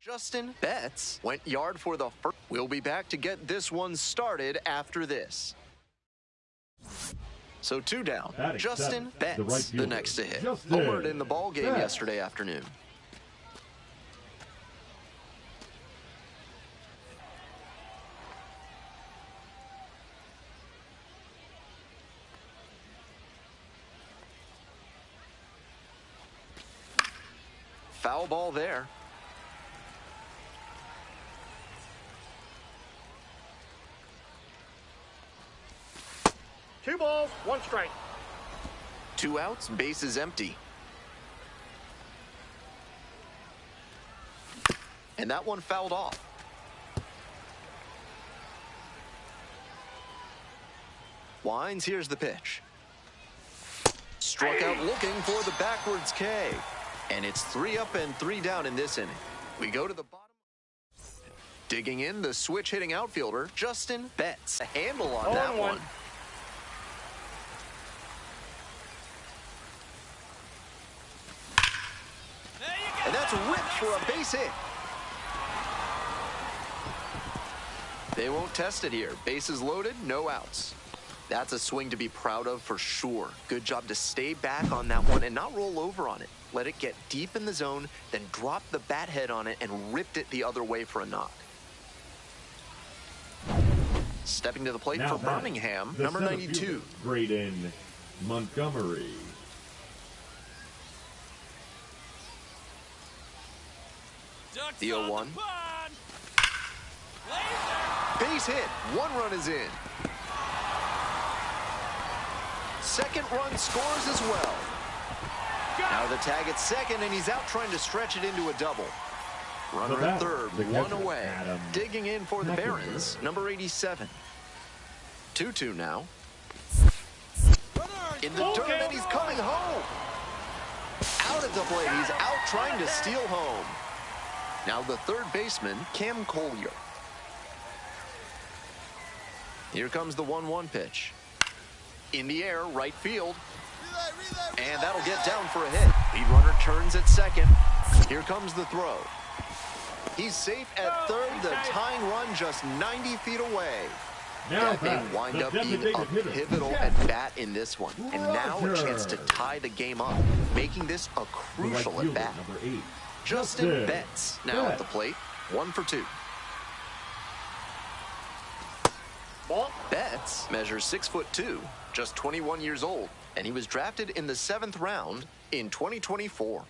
Justin Betts went yard for the first. We'll be back to get this one started after this. So 2 down. Justin Betts, the next to hit. Homered in the ball game yesterday afternoon. Foul ball there. Two balls, 1 strike. 2 outs, base is empty. And that one fouled off. Wines, here's the pitch. Struck out looking for the backwards K. And it's 3 up and 3 down in this inning. We go to the bottom. Digging in, the switch hitting outfielder, Justin Betts. A handle on that one. And that's ripped for a base hit. They won't test it here. Bases loaded, no outs. That's a swing to be proud of for sure. Good job to stay back on that one and not roll over on it. Let it get deep in the zone, then drop the bat head on it and ripped it the other way for a knock. Stepping to the plate for Birmingham, number 92. Braden Montgomery. The 0-1. Base hit. 1 run is in. Second run scores as well. Now the tag at second, and he's out trying to stretch it into a double. Runner at third, 1 away. Digging in for the Barons, number 87. 2-2 now. In the dirt, and he's coming home. Out at the plate, he's out trying to steal home. Now the third baseman, Cam Collier. Here comes the 1-1 pitch. In the air, right field. And that'll get down for a hit. Lead runner turns at second. Here comes the throw. He's safe at third. The tying run just 90 feet away. That may wind up being a pivotal at bat in this one. And now a chance to tie the game up, making this a crucial at bat. Justin Betts now at the plate, 1 for 2. Betts measures 6'2", just 21 years old, and he was drafted in the 7th round in 2024.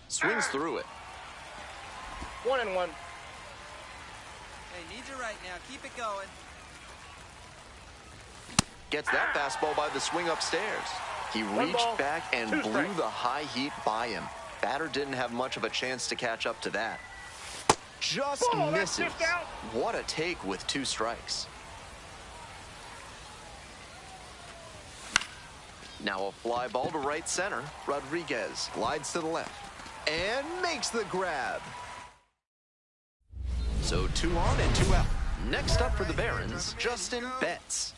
Swings through it. 1-1. Hey, needs it right now. Keep it going. Gets that fastball by the swing upstairs. He reached back and blew the high heat by him. Batter didn't have much of a chance to catch up to that. Just misses. What a take with 2 strikes. Now a fly ball to right center. Rodriguez glides to the left and makes the grab. So 2 on and 2 out. Next up for the Barons, Justin Betts.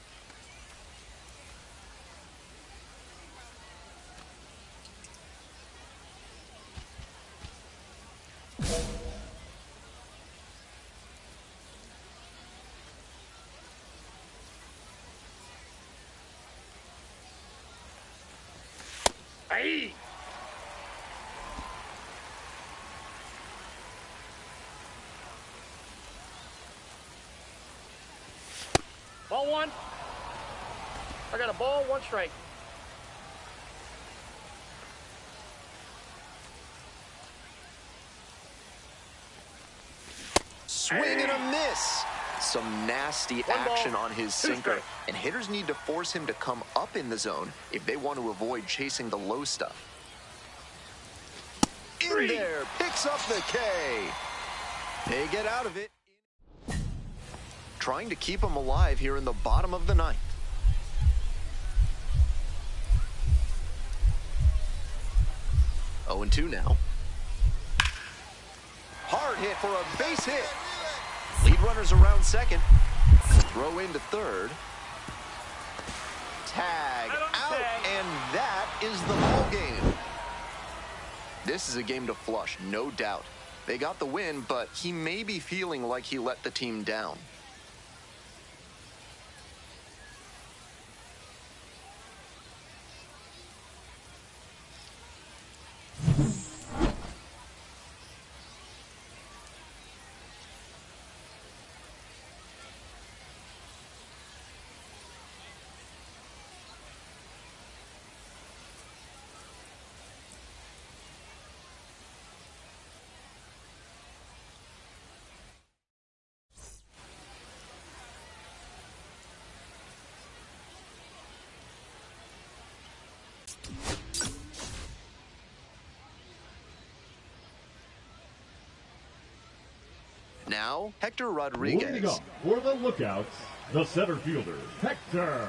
Hey! Ball 1. I got a ball, 1 strike. Swing and a miss. Some nasty action on his sinker, and hitters need to force him to come up in the zone if they want to avoid chasing the low stuff. In there, picks up the K. They get out of it. Trying to keep him alive here in the bottom of the 9th. Oh, and 2 now. Hard hit for a base hit. Lead runners around second. Throw into third. Tag out, and that is the ball game. This is a game to flush, no doubt. They got the win, but he may be feeling like he let the team down. Now, Hector Rodriguez. Leading up for the Lookouts, the center fielder, Hector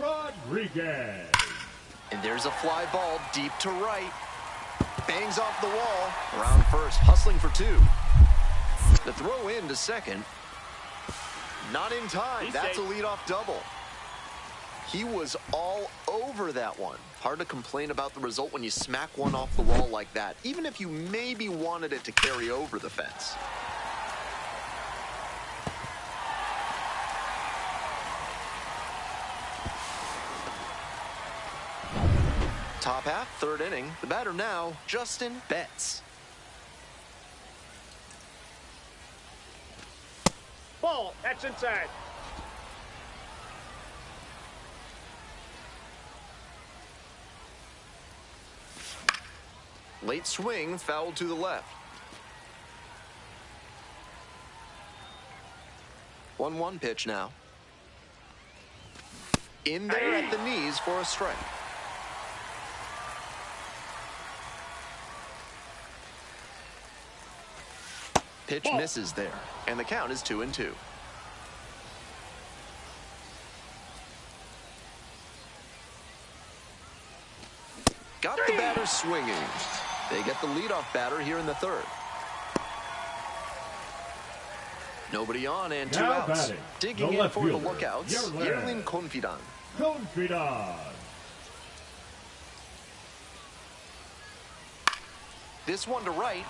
Rodriguez. And there's a fly ball deep to right. Bangs off the wall. Around first, hustling for 2. The throw in to second. Not in time. That's a leadoff double. He was all over that one. Hard to complain about the result when you smack one off the wall like that, even if you maybe wanted it to carry over the fence. Top half, 3rd inning. The batter now, Justin Betts. Ball, that's inside. Late swing, foul to the left. 1-1 pitch now. In there at the knees for a strike. Pitch misses there, and the count is 2-2. Got the batter swinging. They get the leadoff batter here in the 3rd. Nobody on and 2 outs. Batting, digging in for the Lookouts, Yerlin Confidan. This one to right,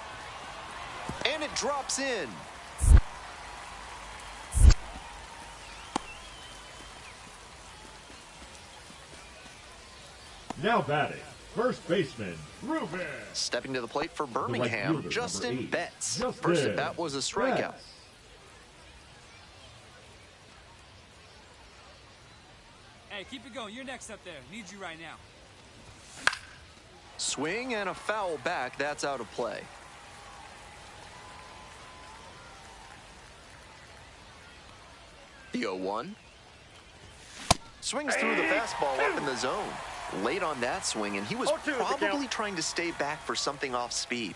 and it drops in. Now batting, first baseman, Ruben. Stepping to the plate for Birmingham, fielder, Justin Betts. Justin First at bat was a strikeout. Betts. Hey, keep it going. You're next up there. Need you right now. Swing and a foul back. That's out of play. The 0-1. Swings through the fastball up in the zone. Late on that swing, and he was probably trying to stay back for something off speed.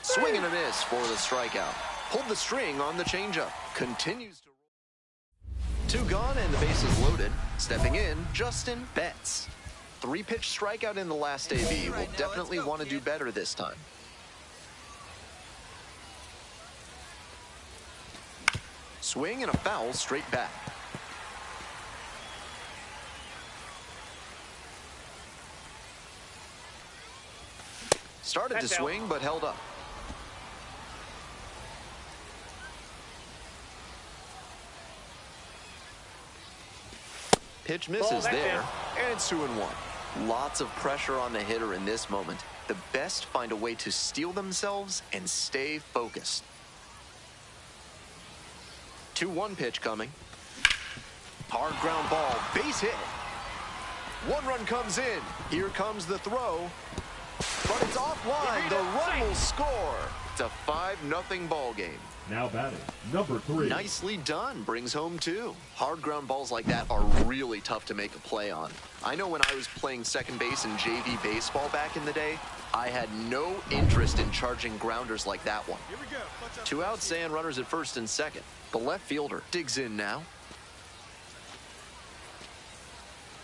Swing and a miss for the strikeout. Pulled the string on the changeup. Continues to Two gone and the base is loaded. Stepping in, Justin Betts. 3-pitch strikeout in the last AB. Will definitely want to do better this time. Swing and a foul straight back. Started to swing, but held up. Pitch misses there, and it's 2-1. Lots of pressure on the hitter in this moment. The best find a way to steel themselves and stay focused. 2-1 pitch coming. Hard ground ball, base hit. 1 run comes in. Here comes the throw. But it's offline. The run will score. It's a 5-0 ball game. Now batting, number 3. Nicely done. Brings home 2. Hard ground balls like that are really tough to make a play on. I know when I was playing second base in JV baseball back in the day, I had no interest in charging grounders like that one. Here we go. 2 outs and runners at first and second. The left fielder digs in now.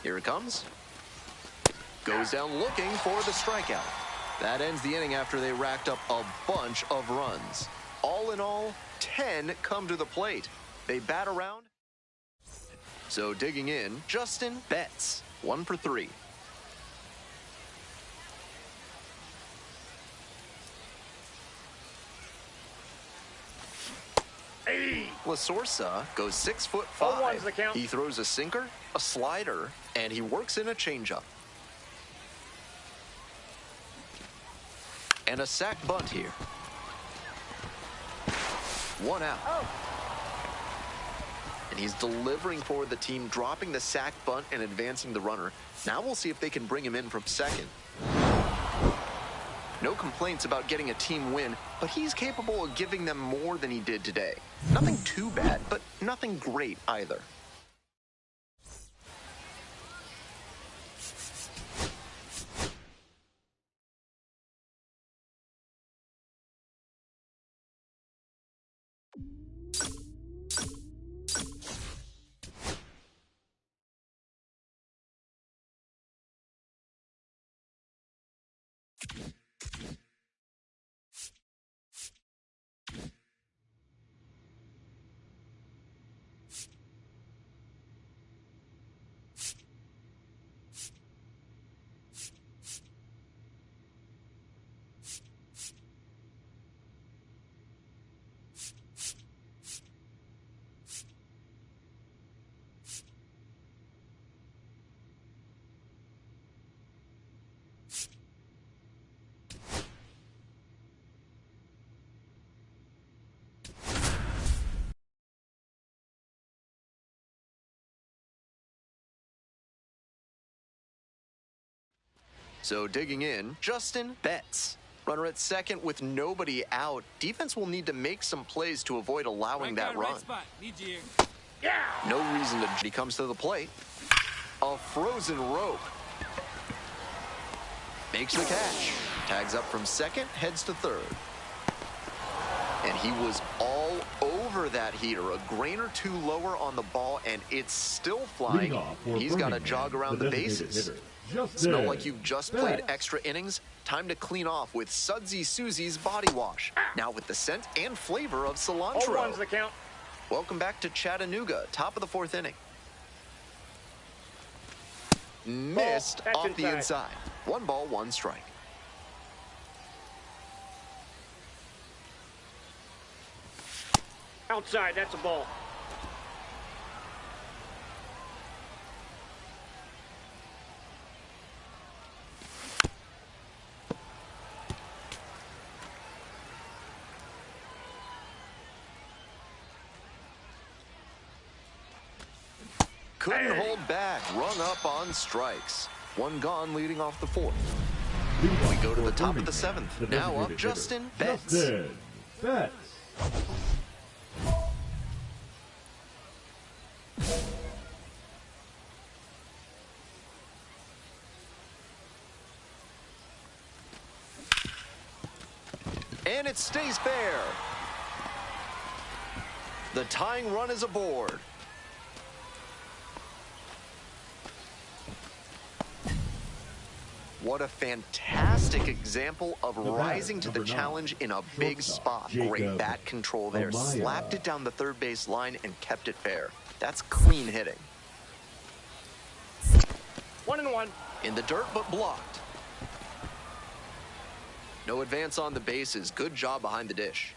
Here it comes. Goes down looking for the strikeout. That ends the inning after they racked up a bunch of runs. All in all, 10 come to the plate. They bat around. So digging in, Justin Betts. 1 for 3. La Sorsa goes 6'5". He throws a sinker, a slider, and he works in a changeup. And a sac bunt here. 1 out. And he's delivering for the team, dropping the sac bunt and advancing the runner. Now we'll see if they can bring him in from second. No complaints about getting a team win, but he's capable of giving them more than he did today. Nothing too bad, but nothing great either. So digging in, Justin Betts. Runner at second with nobody out. Defense will need to make some plays to avoid allowing that run. No reason to. He comes to the plate. A frozen rope. Makes the catch. Tags up from second, heads to third. And he was all over that heater. A grain or two lower on the ball, and it's still flying. He's got to jog around the bases. Smell like you've just played extra innings? Time to clean off with Sudsy Susie's Body Wash. Now with the scent and flavor of cilantro. 0-1's the count. Welcome back to Chattanooga, top of the 4th inning. Missed off the inside. 1 ball, 1 strike. Outside, that's a ball. Couldn't hold back, rung up on strikes. 1 gone leading off the 4th. We go to the top of the 7th. Now up Justin Betts. And it stays fair. The tying run is aboard. What a fantastic example of rising to the challenge in a big spot. Great bat control there. Slapped it down the third base line and kept it fair. That's clean hitting. 1-1. In the dirt, but blocked. No advance on the bases. Good job behind the dish.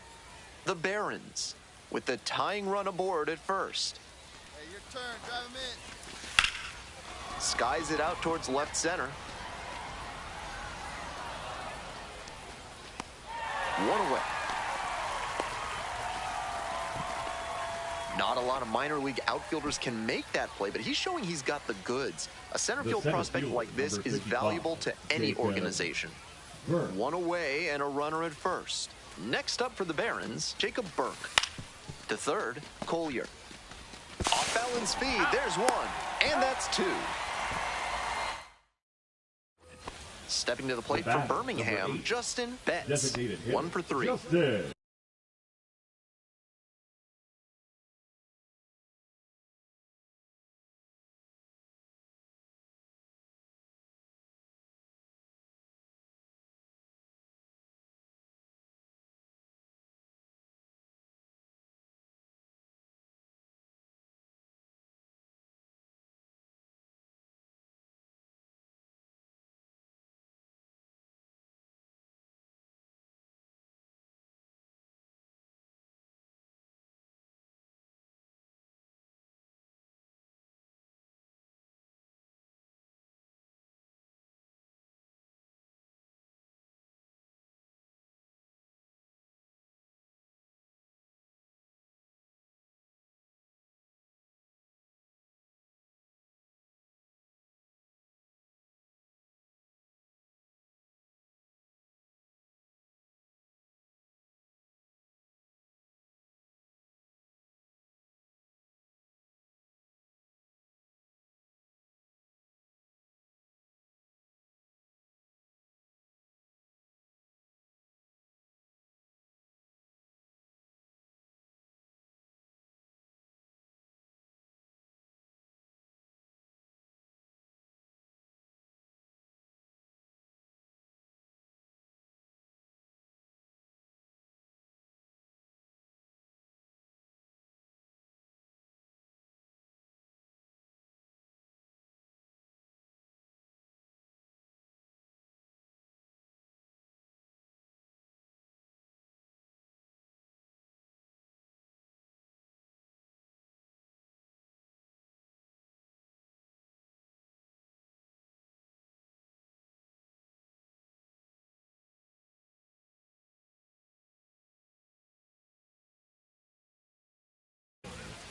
The Barons with the tying run aboard at first. Hey, your turn. Drive him in. Skies it out towards left center. One away. Not a lot of minor league outfielders can make that play, but he's showing he's got the goods. A center field prospect like this is valuable to any organization. One away and a runner at first. Next up for the Barons, Jacob Burke. To third, Collier. Off balance feed, there's one, and that's two. Stepping to the plate for Birmingham, Justin Betts. 1 for 3. Justin.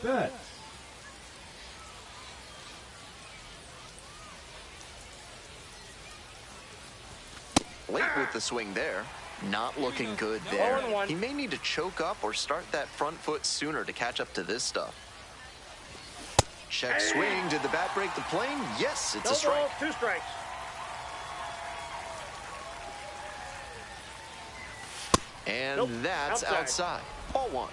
Betts. Late with the swing there. Not looking good there. He may need to choke up or start that front foot sooner to catch up to this stuff. Check swing. Did the bat break the plane? Yes, it's a strike. No ball, 2 strikes. And that's outside. Ball 1.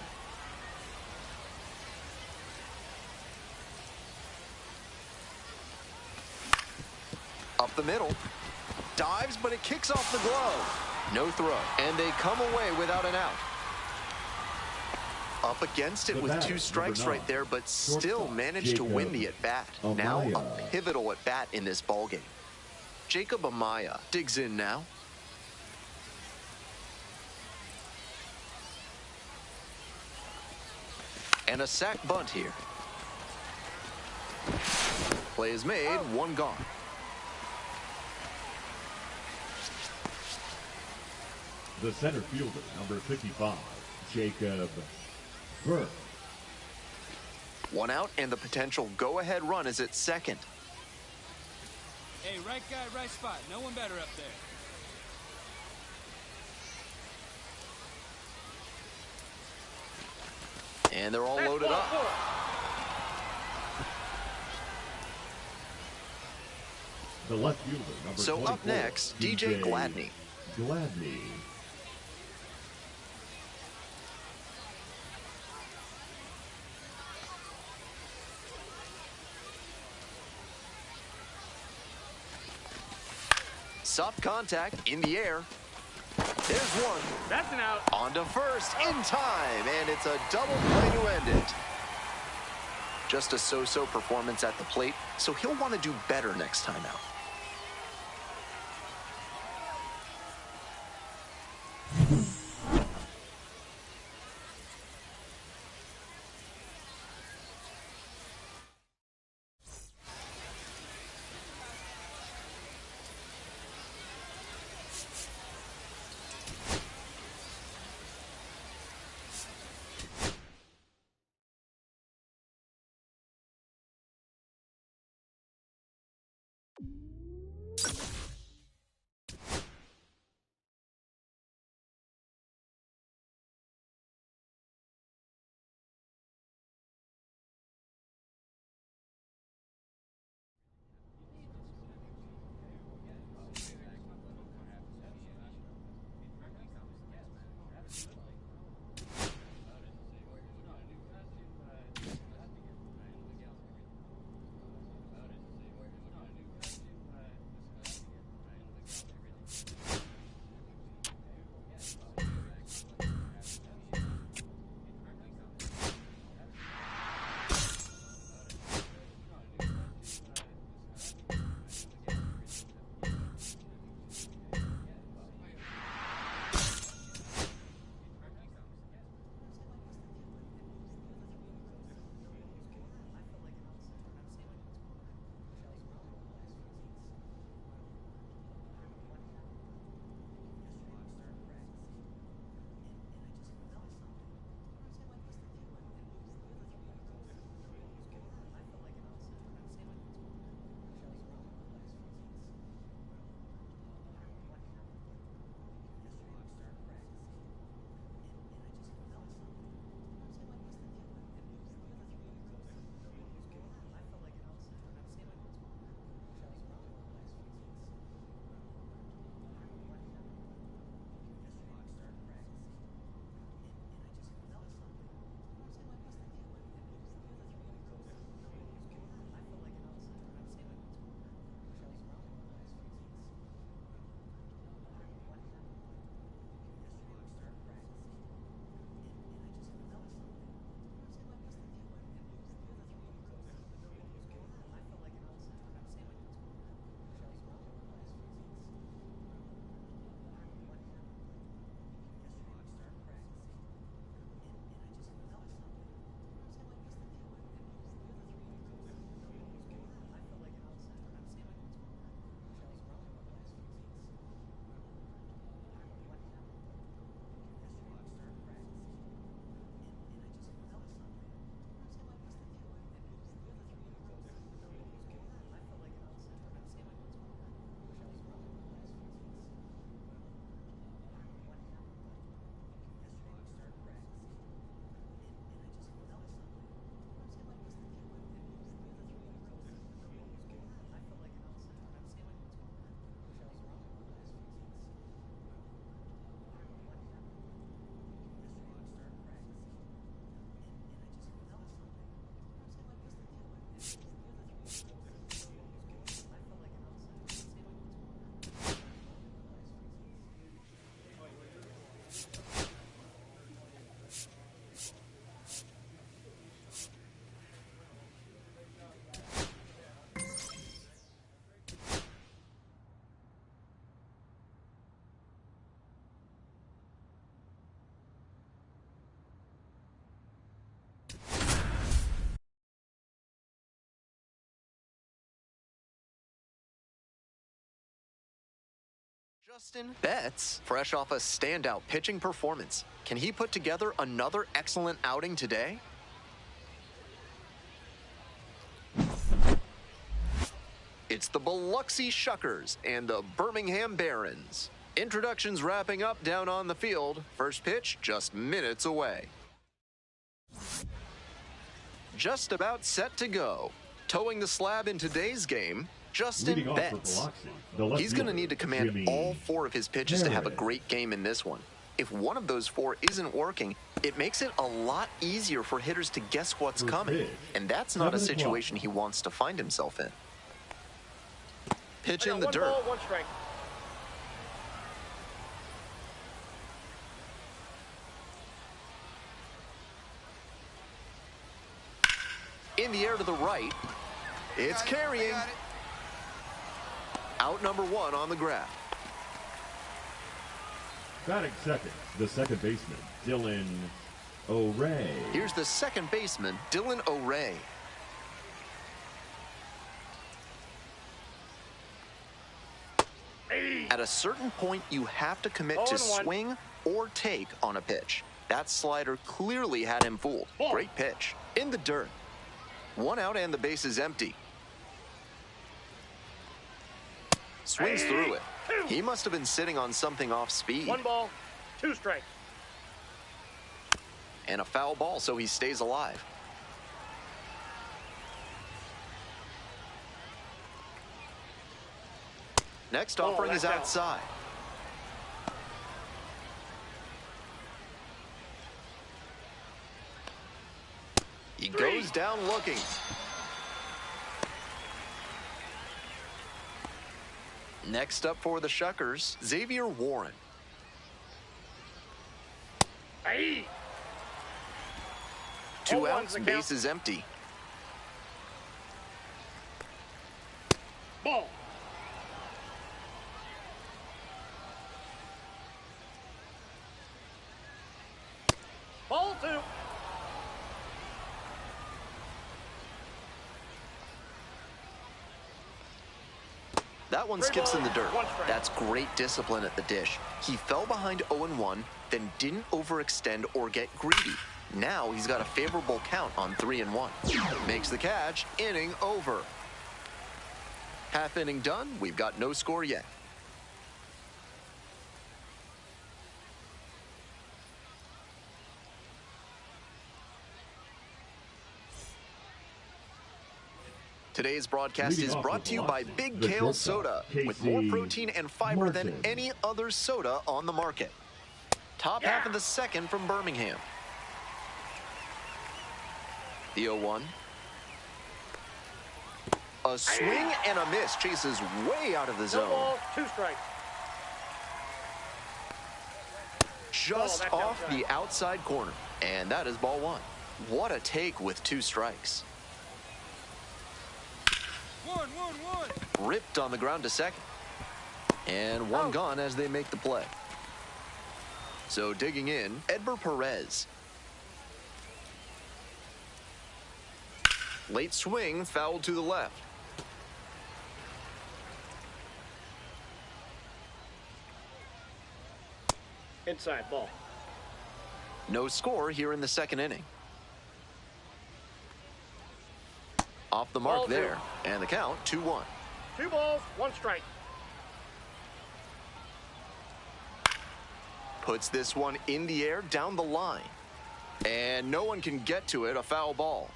Up the middle. Dives, but it kicks off the glove. No throw. And they come away without an out. Up against it with 2 strikes right there, but still managed to win the at-bat. Now a pivotal at-bat in this ballgame. Jacob Amaya digs in now. And a sac bunt here. Play is made, 1 gone. The center fielder, number 55, Jacob Burke. 1 out, and the potential go-ahead run is at second. Hey, right guy, right spot. No one better up there. And they're all loaded up. The left fielder, number 24. So up next, DJ Gladney. Gladney. Soft contact in the air. There's one. That's an out. On to first in time, and it's a double play to end it. Just a so-so performance at the plate, so he'll want to do better next time out. Justin Betts, fresh off a standout pitching performance. Can he put together another excellent outing today? It's the Biloxi Shuckers and the Birmingham Barons. Introductions wrapping up down on the field. First pitch just minutes away. Just about set to go. Towing the slab in today's game, Justin Betts. He's going to need to command all four of his pitches to have a great game in this one. If one of those four isn't working, it makes it a lot easier for hitters to guess what's coming. And that's not a situation he wants to find himself in. Pitch in the dirt. Ball, one strike. In the air to the right. It's carrying. Out number 1 on the grab. Batting second, the second baseman, Dylan O'Ray. Here's the second baseman, Dylan O'Ray. At a certain point, you have to commit to swing or take on a pitch. That slider clearly had him fooled. Great pitch. In the dirt. 1 out and the base is empty. Swings through it. He must have been sitting on something off speed. 1 ball, 2 strikes. And a foul ball, so he stays alive. Next offering is outside. He goes down looking. Next up for the Shuckers, Xavier Warren. Aye. 2 outs, base is empty. Ball. Ball 2. That one skips in the dirt. That's great discipline at the dish. He fell behind 0-1, then didn't overextend or get greedy. Now he's got a favorable count on 3-1. Makes the catch, inning over. Half inning done, we've got no score yet. Today's broadcast is brought to you by Big Kale Soda, with more protein and fiber than any other soda on the market. Top half of the second from Birmingham. The 0-1. A swing and a miss. Chases way out of the zone. 1 ball, 2 strikes. Just off the outside corner. And that is ball 1. What a take with 2 strikes. 1. Ripped on the ground to second. And 1 gone as they make the play. So digging in, Edber Perez. Late swing, fouled to the left. Inside ball. No score here in the second inning. Off the mark there. And the count, 2-1. 2 balls, 1 strike. Puts this one in the air down the line. And no one can get to it, a foul ball.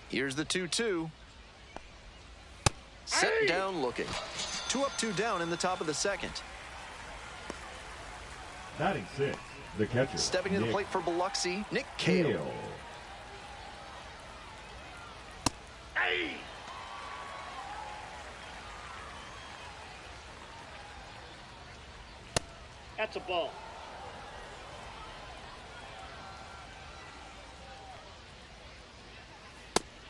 Here's the 2-2. Set down looking. 2 up, 2 down in the top of the second. Batting 6, the catcher. Stepping to the plate for Biloxi, Nick Cale. That's a ball.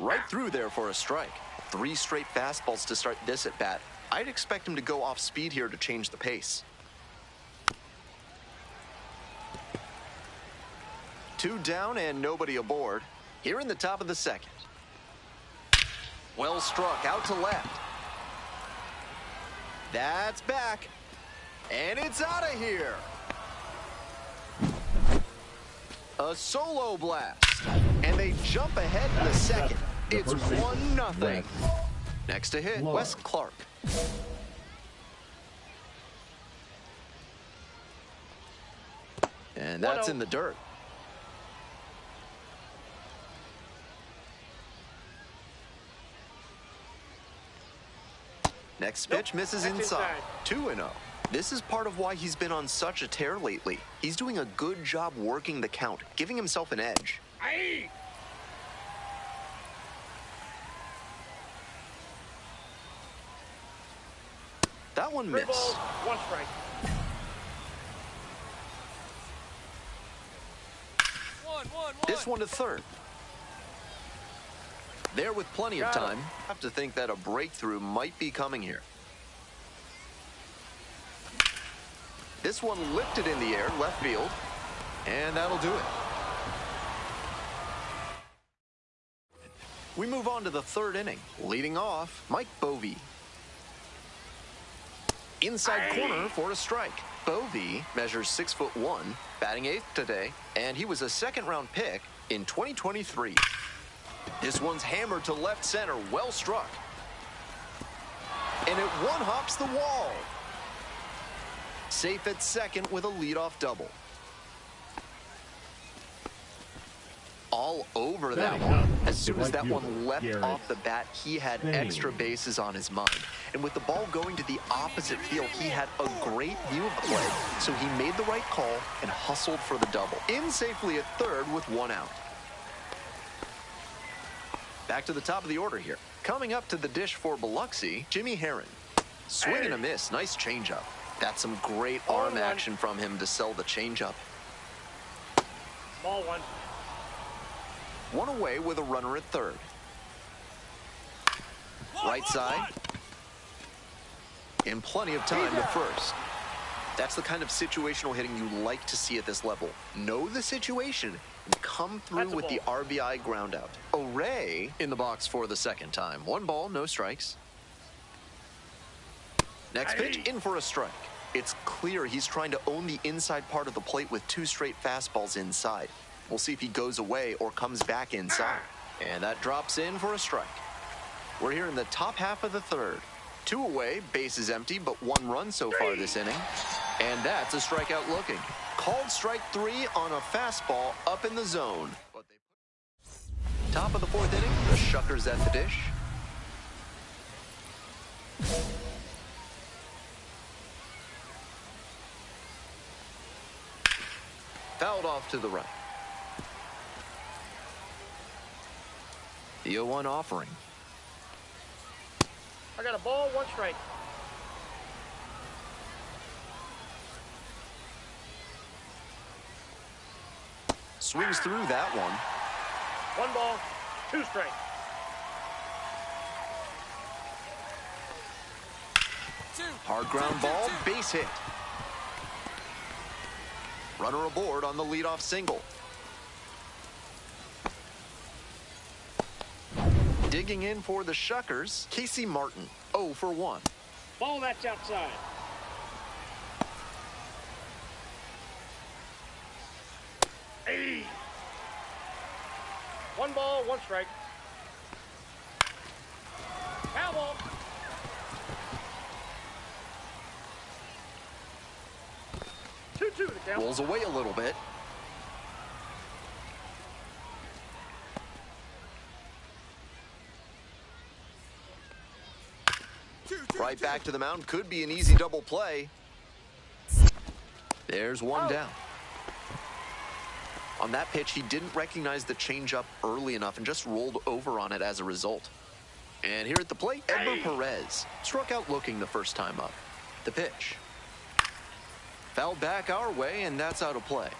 Right through there for a strike. 3 straight fastballs to start this at bat. I'd expect him to go off speed here to change the pace. 2 down and nobody aboard. Here in the top of the second. Well struck, out to left. That's back. And it's out of here. A solo blast. And they jump ahead in the second. It's 1-0. Next to hit, Wes Clark. And that's in the dirt. Next pitch misses inside. 2-0. This is part of why he's been on such a tear lately. He's doing a good job working the count, giving himself an edge. Aye. That one 3 missed. balls, 1 strike. 1. This one to third. There with plenty of time. I have to think that a breakthrough might be coming here. This one lifted in the air, left field, and that'll do it. We move on to the third inning. Leading off, Mlb. Inside corner for a strike. Mlb measures 6'1", batting 8th today, and he was a second-round pick in 2023. This one's hammered to left center, well struck. And it one-hops the wall. Safe at second with a leadoff double. All over that one. As soon as that one leapt off the bat, he had extra bases on his mind. And with the ball going to the opposite field, he had a great view of the play. So he made the right call and hustled for the double. In safely at third with one out. Back to the top of the order here. Coming up to the dish for Biloxi, Jimmy Herron. Swing and a miss. Nice changeup. That's some great arm action from him to sell the changeup. Ball one. One away with a runner at third. Right side. And plenty of time to first. That's the kind of situational hitting you like to see at this level. Know the situation and come through with the RBI ground out. O'Ray in the box for the second time. 1 ball, no strikes. Next pitch, in for a strike. It's clear he's trying to own the inside part of the plate with 2 straight fastballs inside. We'll see if he goes away or comes back inside. And that drops in for a strike. We're here in the top half of the third. 2 away, base is empty, but 1 run so far this inning. And that's a strikeout looking. Called strike 3 on a fastball up in the zone. Top of the 4th inning, the Shuckers at the dish. Fouled off to the right. The 0-1 offering. I got a ball, 1 strike. Swings through that one. 1 ball, 2 strikes. Hard ground ball, base hit. Runner aboard on the leadoff single. Digging in for the Shuckers, Casey Martin, 0 for 1. Ball that's outside. Hey. 1 ball, 1 strike. Foul ball. Two to count. Rolls away a little bit. Right back to the mound. Could be an easy double play. There's 1 down. On that pitch, he didn't recognize the changeup early enough and just rolled over on it as a result. And here at the plate, Edgar Perez struck out looking the first time up. The pitch. Fouled back our way, and that's out of play.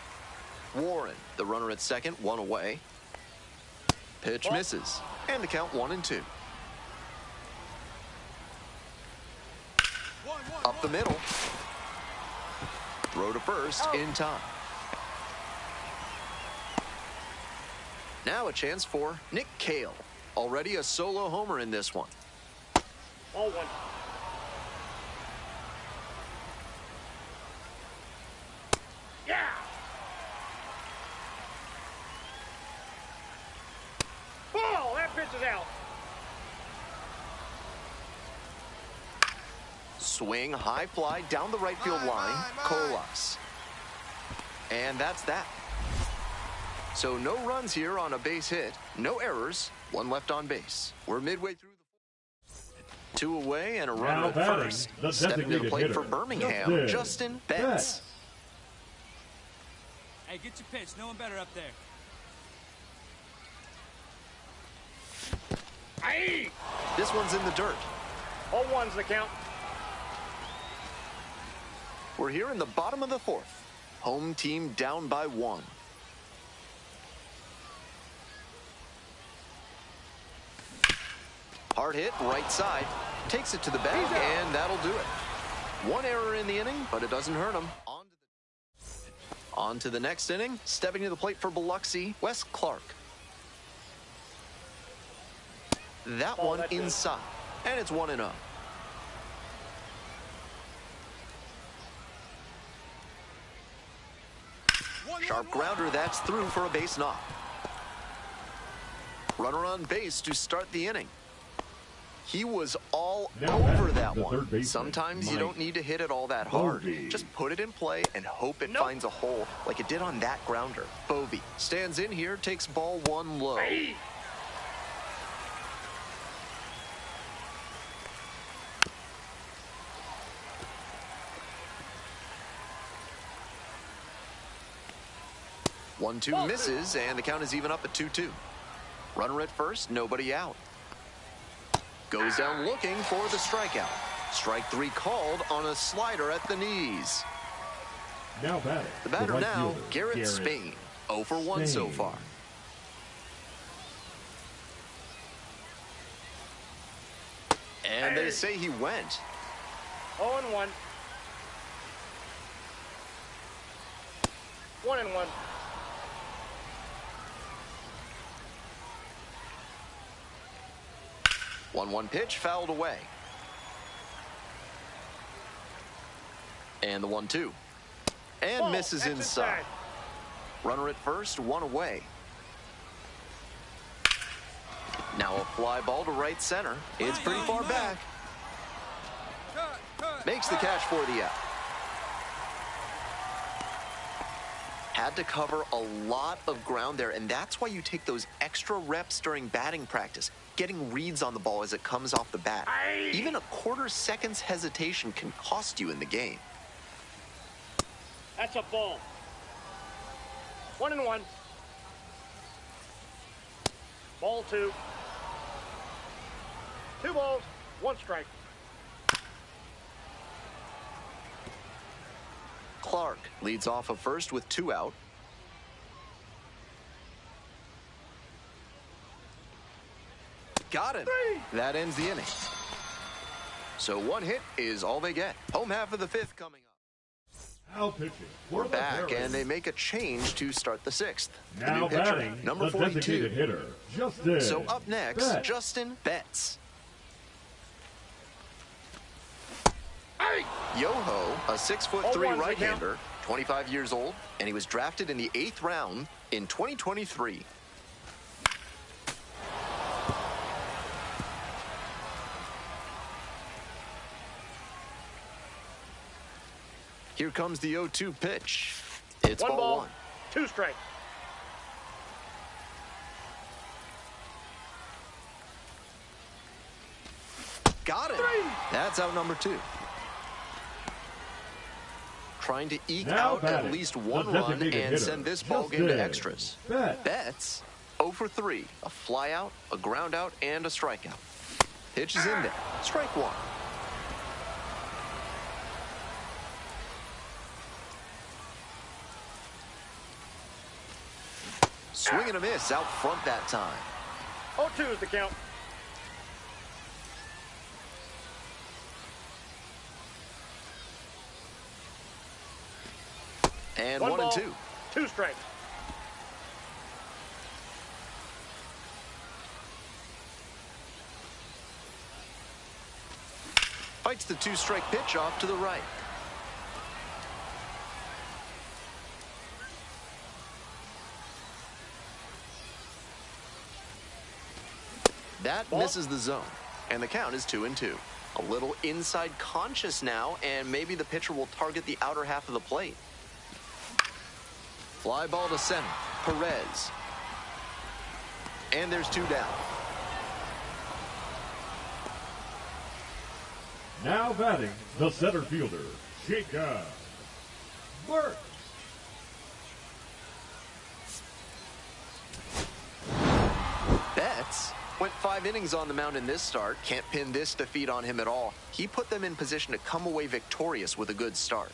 Warren, the runner at second, 1 away. Pitch misses, and the count 1-2. Up the middle. Throw to first in time. Now a chance for Nick Cale. Already a solo homer in this one. Ball 1. Yeah. Ball, that pitch is out. Swing, high fly down the right field line. Coolest. And that's that. So no runs here on a base hit. No errors. 1 left on base. We're midway through the 2 away and a runner at first. Stepping to the plate for Birmingham, Justin Betts. Hey, get your pitch. No one better up there. Aye. This one's in the dirt. 0-1's the count. We're here in the bottom of the 4th. Home team down by 1. Hard hit, right side. Takes it to the bag, and that'll do it. One error in the inning, but it doesn't hurt him. On to the next inning. Stepping to the plate for Biloxi, Wes Clark. That one inside, and it's 1-0. Sharp grounder, that's through for a base knock. Runner on base to start the inning. He was all over that one. Sometimes you don't need to hit it all that hard. Just put it in play and hope it finds a hole like it did on that grounder. Bovee stands in here, takes ball 1 low. Hey. One-two misses, and the count is even up at 2-2. Runner at first, nobody out. Goes down looking for the strikeout. Strike 3 called on a slider at the knees. Now batting. The batter right now, fielder, Garrett Spain. 0 for 1 so far. And they say he went. 0-1. 1-1. One pitch fouled away. And the 1-2. And misses inside. Runner at first, 1 away. Now a fly ball to right center. It's pretty far back. Makes the catch for the out. Had to cover a lot of ground there, and that's why you take those extra reps during batting practice, getting reads on the ball as it comes off the bat. Even a quarter second's hesitation can cost you in the game. That's a ball. 1-1. Ball 2. 2 balls, 1 strike. Clark leads off of first with 2 out. Got it. That ends the inning. So 1 hit is all they get. Home half of the 5th coming up. Now pitching. We're back, and they make a change to start the 6th. The Now new pitcher, batting, number the 42. designated hitter, Justin. So up next, Betts. Justin Betts. Yoho, a 6'3" right-hander, 25 years old, and he was drafted in the 8th round in 2023. Here comes the 0-2 pitch. It's 1 ball, 1. 2 strikes. Got it. That's out number 2. Trying to eke Now out batting, at least the 1 run designated and hitter, send this ball game to Justin extras. Betts. Betts, 0 for 3. A fly out, a ground out, and a strikeout. Pitch is in there. Strike 1. Swing and a miss out front that time. 0-2 is the count. And 1 1 and ball, 2. 2 strikes. Fights the 2-strike pitch off to the right. That misses the zone, and the count is 2-2. A little inside conscious now, and maybe the pitcher will target the outer half of the plate. Fly ball to center. Perez. And there's 2 down. Now batting, the center fielder, Jacob Burke. Betts went 5 innings on the mound in this start. Can't pin this defeat on him at all. He put them in position to come away victorious with a good start.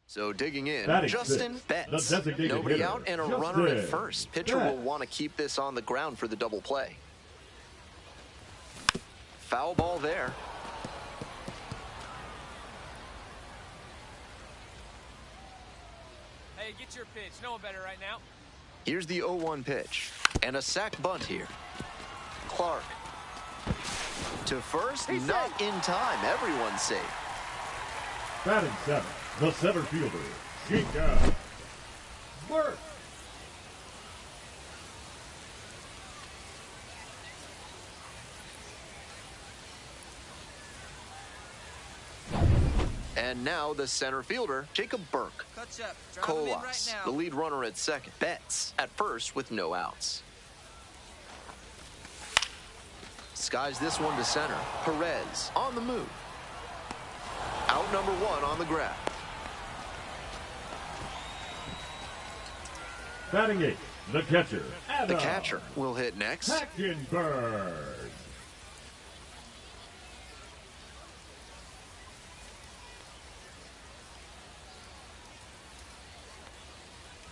So digging in, Batting Justin sixth, Betts. the designated Nobody hitter, out and a Justin runner at first. Pitcher will Betts. want to keep this on the ground for the double play. Foul ball there. Hey, get your pitch. No one better right now. Here's the 0-1 pitch. And a sac bunt here. Clark. To first, not in time. Everyone's safe. Batting seventh, the center fielder, Jacob Burke. And now the center fielder, Jacob Burke. Catch up. Drive him in right Colas, now. the lead runner at second. Betts at first with no outs. Skies this one to center. Perez on the move. Out number one on the grab. Batting eighth, the catcher, The catcher will hit next. Hackenberg.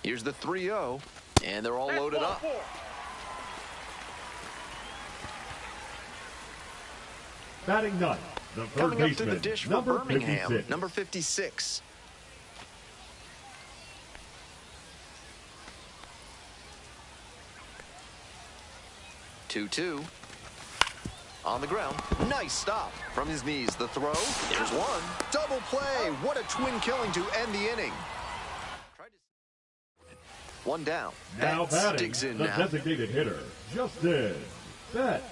Here's the 3-0, and they're all loaded up. Batting ninth, the third Coming up baseman, through the dish for number Birmingham, 56. number 56. Two on the ground. Nice stop from his knees. The throw. There's one. Double play. What a twin killing to end the inning. One down. Now Betts batting, digs in the now. designated hitter, Justin Betts.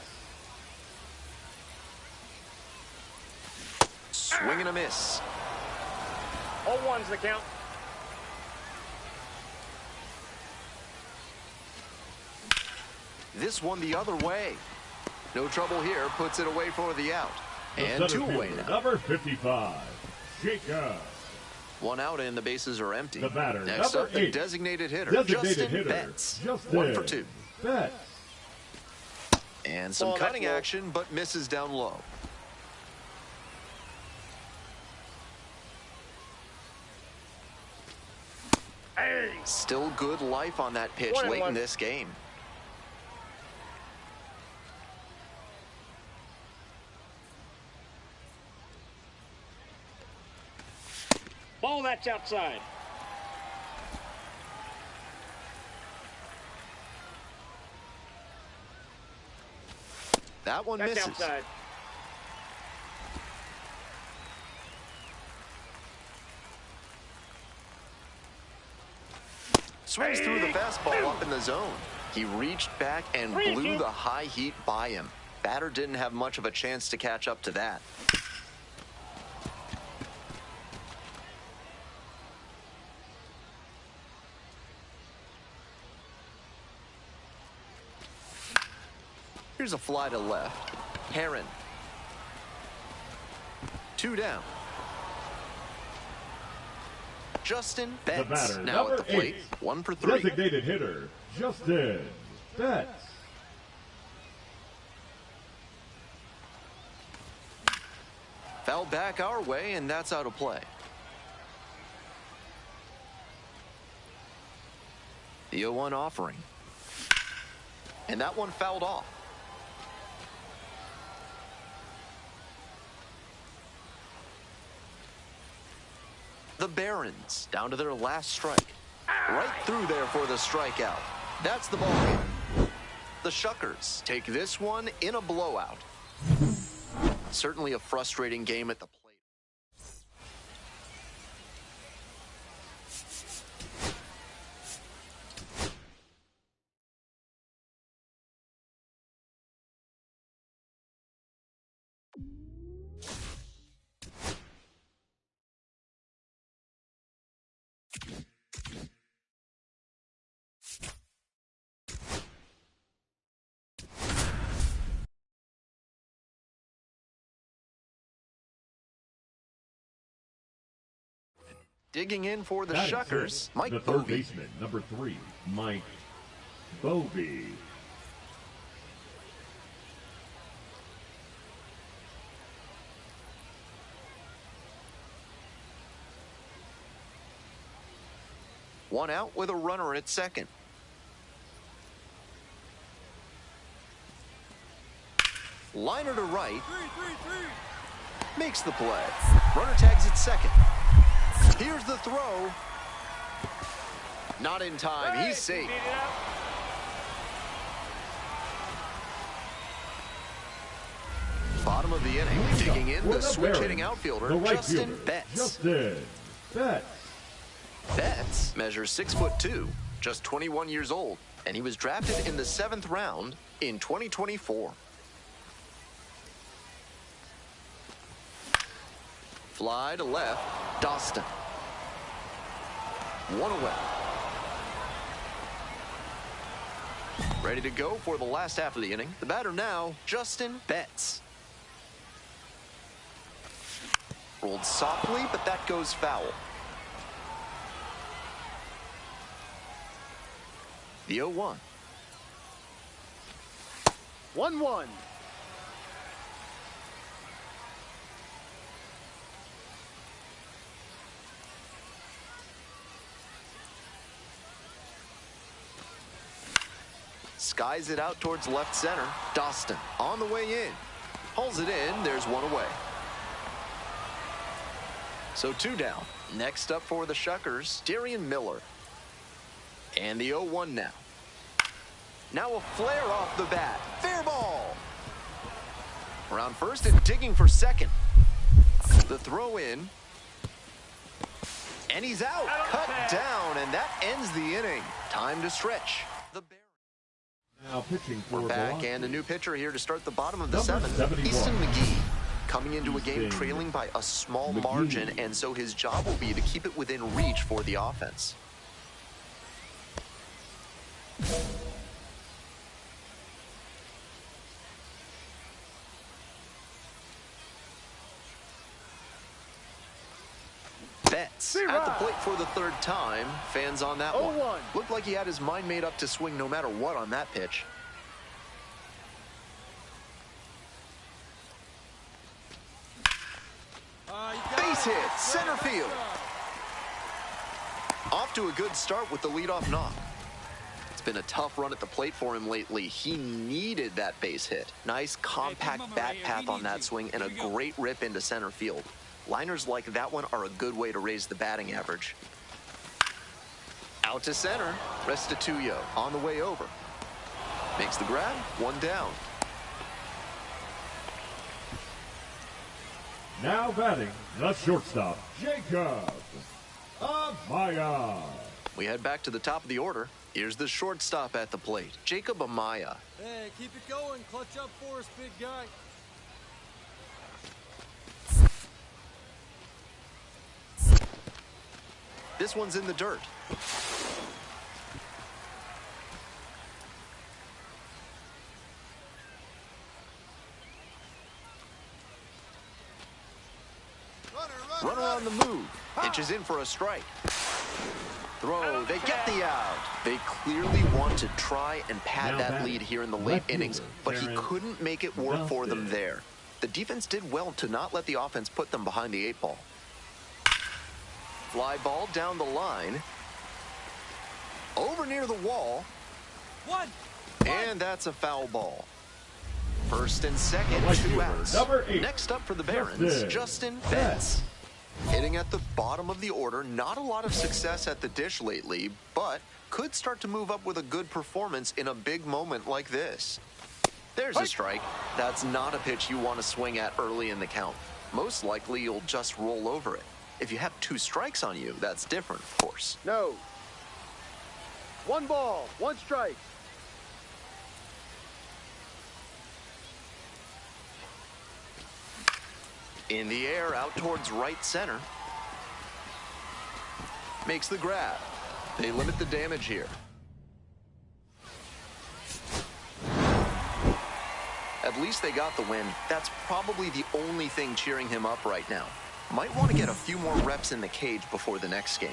Swing and a miss. 0-1's the count. This one the other way. No trouble here. Puts it away for the out. The And center two away fielder, now. number 55, Jacob. One out and the bases are empty. The batter, Next number up, the 8. designated hitter, Designated Justin hitter, Betts. Justin 1 for 2. Betts. And some Ball, cutting that's low. action, but misses down low. Hey! Still good life on that pitch 1-1. late in this game. Ball that's outside. That one That's misses. outside. Swings through the fastball up in the zone. He reached back and blew the high heat by him. Batter didn't have much of a chance to catch up to that. Here's a fly to left. Heron. 2 down. Justin The Betts batter, now at number the plate. 8. 1 for 3. Designated hitter, Justin Betts. Fouled back our way, and that's out of play. The 0-1 offering. And that one fouled off. The Barons down to their last strike. Right through there for the strikeout. That's the ball game. The Shuckers take this one in a blowout. Certainly a frustrating game at the plate. Digging in for the Batting Shuckers, sixth, Mike the third Bovee. baseman, number 3, Mike Bovee. One out with a runner at second. Liner to right. Makes the play. Runner tags at second. Here's the throw. Not in time. He's safe. Bottom of the inning. Digging in, the switch-hitting outfielder, Justin Betts. Betts measures 6'2", just 21 years old, and he was drafted in the 7th round in 2024. Fly to left, Dostin. One away. Ready to go for the last half of the inning. The batter now, Justin Betts. Rolled softly, but that goes foul. The 0-1. 1-1. Skies it out towards left center. Dostin on the way in. Hauls it in. There's one away. So 2 down. Next up for the Shuckers, Darian Miller. And the 0-1 now. Now a flare off the bat. Fair ball. Around first and digging for second. The throw in. And he's out. Cut down, and that ends the inning. Time to stretch. Now pitching for We're back, Boston. and a new pitcher here to start the bottom of the Number 7th. 71. Easton McGee. Coming into a game Easton trailing by a small McGee. margin, and so his job will be to keep it within reach for the offense. Betts at the plate for the 3rd time. Fans on that one. 0-1. Looked like he had his mind made up to swing no matter what on that pitch. Base hit, center field. Off to a good start with the leadoff knock. It's been a tough run at the plate for him lately. He needed that base hit. Nice compact bat path on that swing and a great rip into center field. Liners like that one are a good way to raise the batting average. Out to center, Restituyo on the way over. Makes the grab, 1 down. Now batting, the shortstop, Jacob Amaya. We head back to the top of the order. Here's the shortstop at the plate, Jacob Amaya. Hey, keep it going. Clutch up for us, big guy. This one's in the dirt. Runner on the move. Pitches in for a strike. Throw. They get the out. They clearly want to try and pad Now that batting, lead here in the late left innings, fielder, but he Terrence couldn't make it work for them Duffy. there. The defense did well to not let the offense put them behind the 8 ball. Fly ball down the line. Over near the wall. And that's a foul ball. First and second, Right 2 fielder, outs. number 8, Next up for the Barons, Justin Betts. Hitting at the bottom of the order, not a lot of success at the dish lately, but could start to move up with a good performance in a big moment like this. There's a strike. That's not a pitch you want to swing at early in the count. Most likely you'll just roll over it. If you have 2 strikes on you, that's different, of course. No. 1 ball, 1 strike. In the air, out towards right center. Makes the grab. They limit the damage here. At least they got the win. That's probably the only thing cheering him up right now. Might want to get a few more reps in the cage before the next game.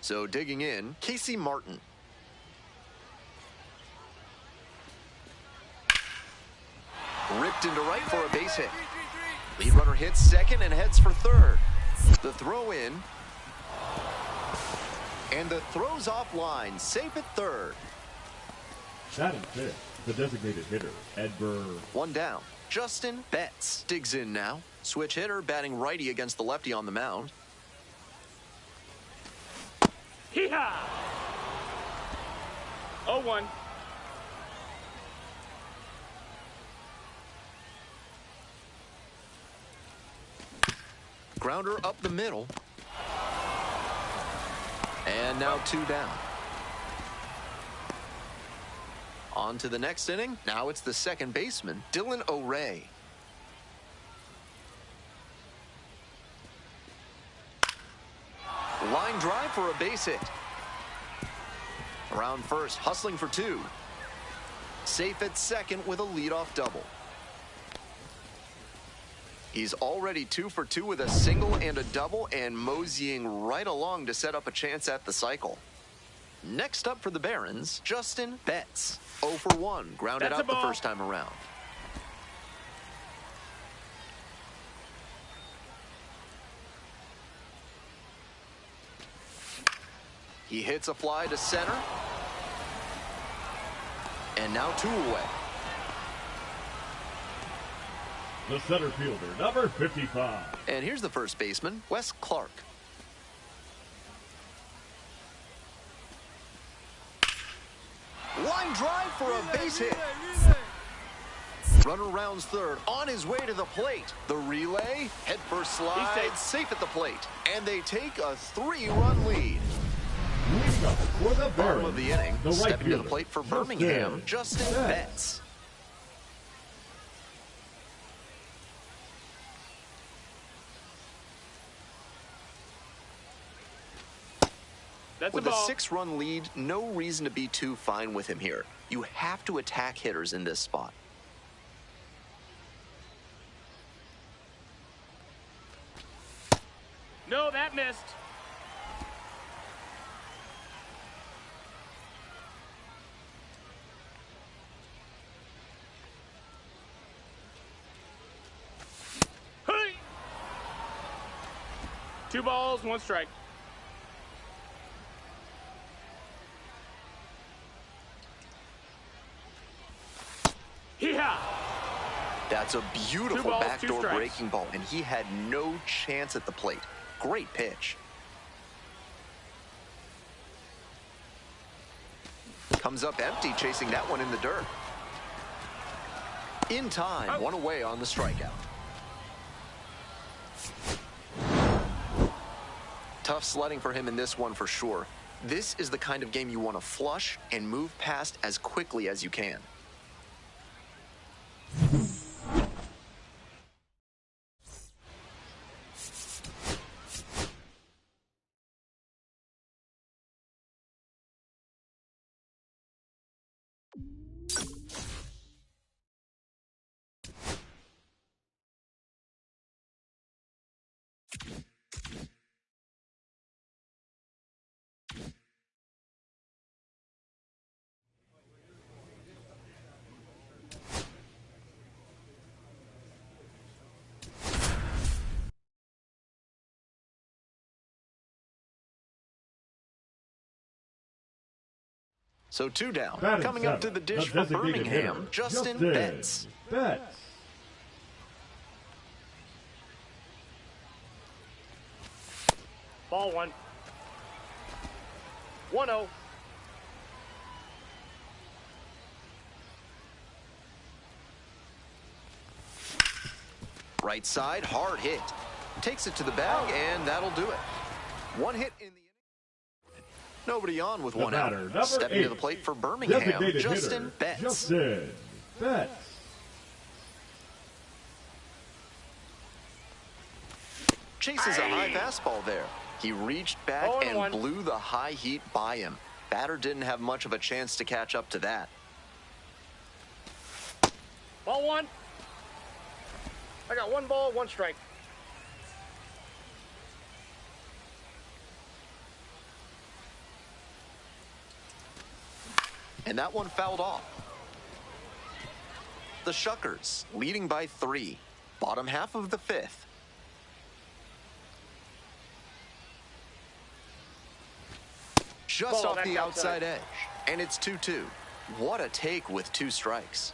So digging in, Casey Martin. Ripped into right for a base hit. Lead runner hits second and heads for third. The throw in. And the throw's offline, safe at third. Batting fifth, the designated hitter, Edgar. One down. Justin Betts digs in now. Switch hitter batting righty against the lefty on the mound. Hee-haw! 0-1. Grounder up the middle. And now 2 down. On to the next inning. Now it's the second baseman, Dylan O'Ray. Line drive for a base hit. Around first, hustling for 2. Safe at second with a leadoff double. He's already 2 for 2 with a single and a double, and moseying right along to set up a chance at the cycle. Next up for the Barons, Justin Betts. 0 for 1, grounded out the first time around. He hits a fly to center. And now 2 away. The center fielder, number 55. And here's the first baseman, Wes Clark. Line drive for a base hit. Runner rounds third, on his way to the plate. The relay, head first slide, safe at the plate. And they take a 3-run lead. For the Bottom of the inning, the right stepping to fielder, the plate for Birmingham, Justin Betts. With a 6-run lead, no reason to be too fine with him here. You have to attack hitters in this spot. No, that missed. Hey! 2 balls, 1 strike. Hee-haw! That's a beautiful backdoor breaking ball, and he had no chance at the plate. Great pitch. Comes up empty, chasing that one in the dirt. In time, 1 away on the strikeout. Tough sledding for him in this one for sure. This is the kind of game you want to flush and move past as quickly as you can. So 2 down. Coming up to the dish for Birmingham, Justin Betts. Ball 1. 1-0. Right side, hard hit. Takes it to the bag, and that'll do it. 1 hit in the inning. Nobody on with 1 out. Stepping to the plate for Birmingham, Justin Betts. Chases a high fastball there. He reached back and blew the high heat by him. Batter didn't have much of a chance to catch up to that. Ball 1. I got 1 ball, 1 strike. And that one fouled off. The Shuckers leading by 3. Bottom half of the 5th. Just Ball, off the outside. outside edge. And it's 2-2. What a take with 2 strikes.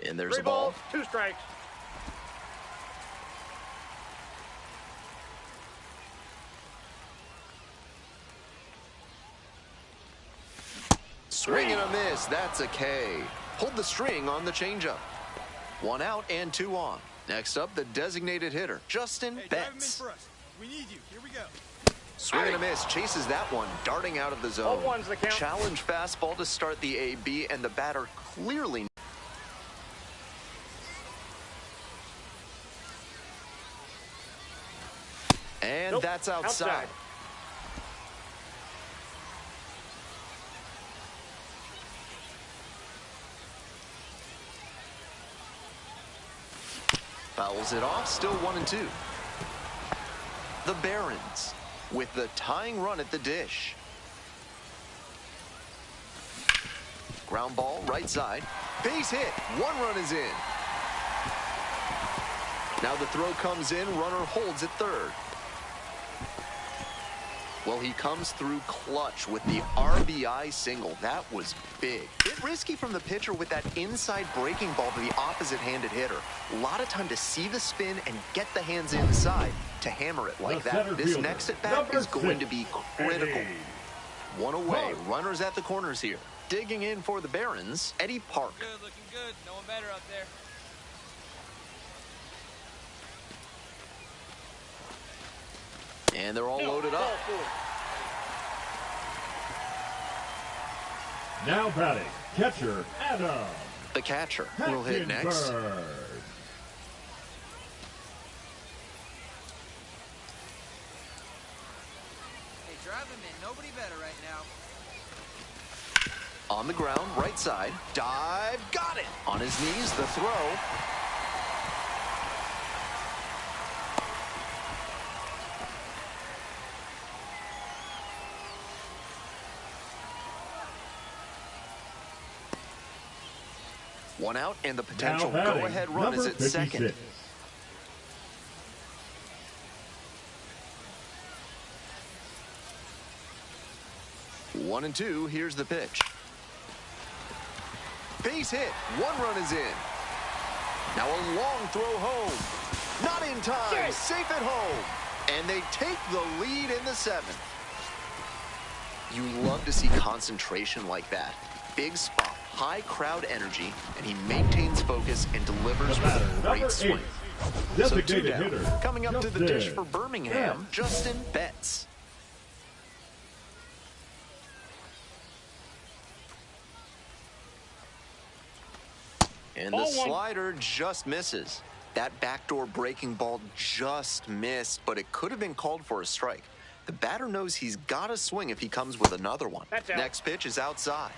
And there's 3 a ball. balls, 2 strikes. Swing and a miss. That's a K. Pulled the string on the changeup. 1 out and 2 on. Next up, the designated hitter, Justin Hey, drive him in Betts. for us. We need you. Here we go. Swing and a miss. Chases that one, darting out of the zone. 0-1's the count. Challenge fastball to start the AB, and the batter clearly. And Nope. that's outside. Fouls it off, still 1-2. The Barons with the tying run at the dish. Ground ball, right side. Base hit. 1 run is in. Now the throw comes in. Runner holds at third. Well, he comes through clutch with the RBI single. That was big. Bit risky from the pitcher with that inside breaking ball to the opposite-handed hitter. A lot of time to see the spin and get the hands inside to hammer it like that. This next at-bat is going to be critical. 1 away. Runners at the corners here. Digging in for the Barons, Eddie Park. Good, looking good. No one better out there. And they're all loaded up. Now batting, catcher Adam The catcher will hit next. Hackenberg. Hey, drive him in. Nobody better right now. On the ground, right side. Dive, got it. On his knees, the throw. One out, and the potential Now batting, go-ahead run is number at second. 56. One and two, here's the pitch. Base hit, 1 run is in. Now a long throw home. Not in time, safe at home. And they take the lead in the 7th. You love to see concentration like that. Big spot, high crowd energy, and he maintains focus and delivers with a great Number swing. 8, So 2 designated down. hitter. Coming up to the dish Justin for Birmingham, Betts. Justin Betts. And the Ball 1. slider just misses. That backdoor breaking ball just missed, but it could have been called for a strike. The batter knows he's got to swing if he comes with another one. That's out. Next pitch is outside.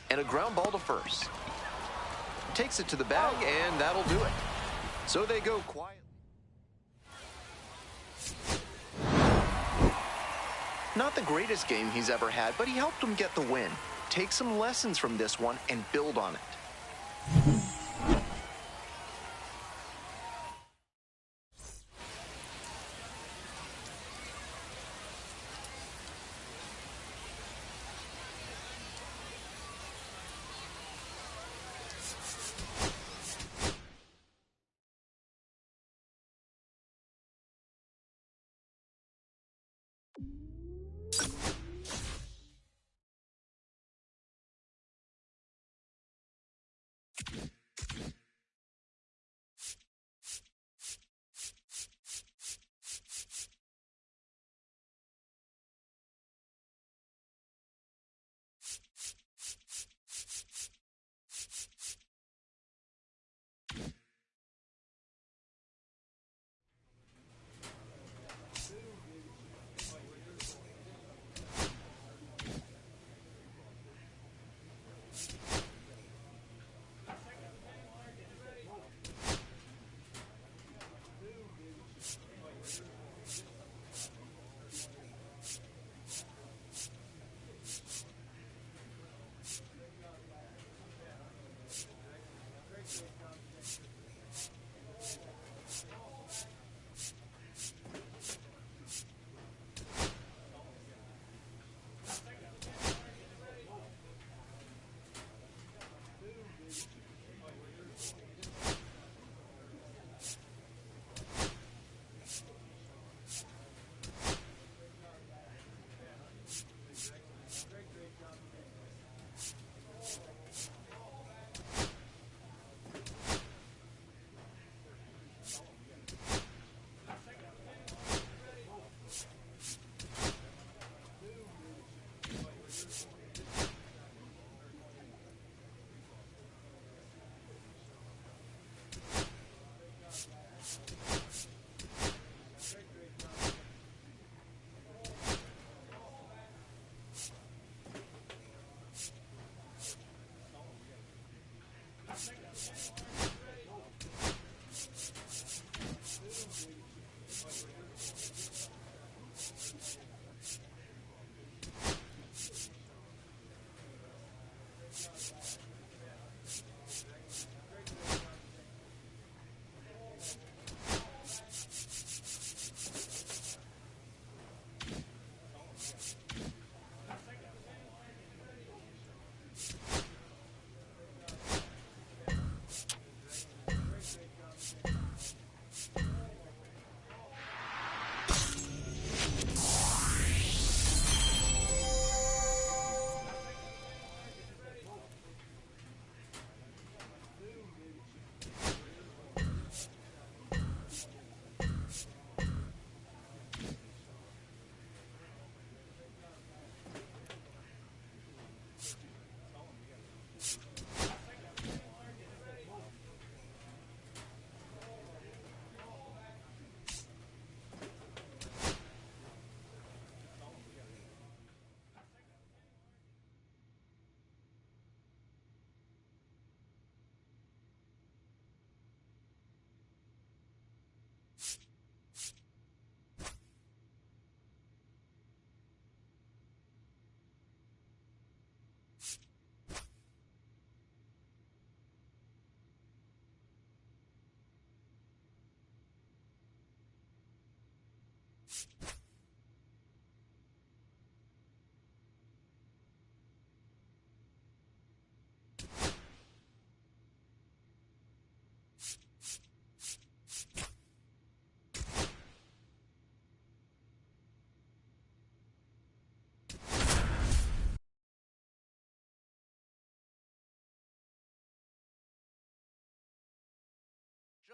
And a ground ball to first. Takes it to the bag, and that'll do it. So they go quietly. Not the greatest game he's ever had, but he helped him get the win. Take some lessons from this one and build on it.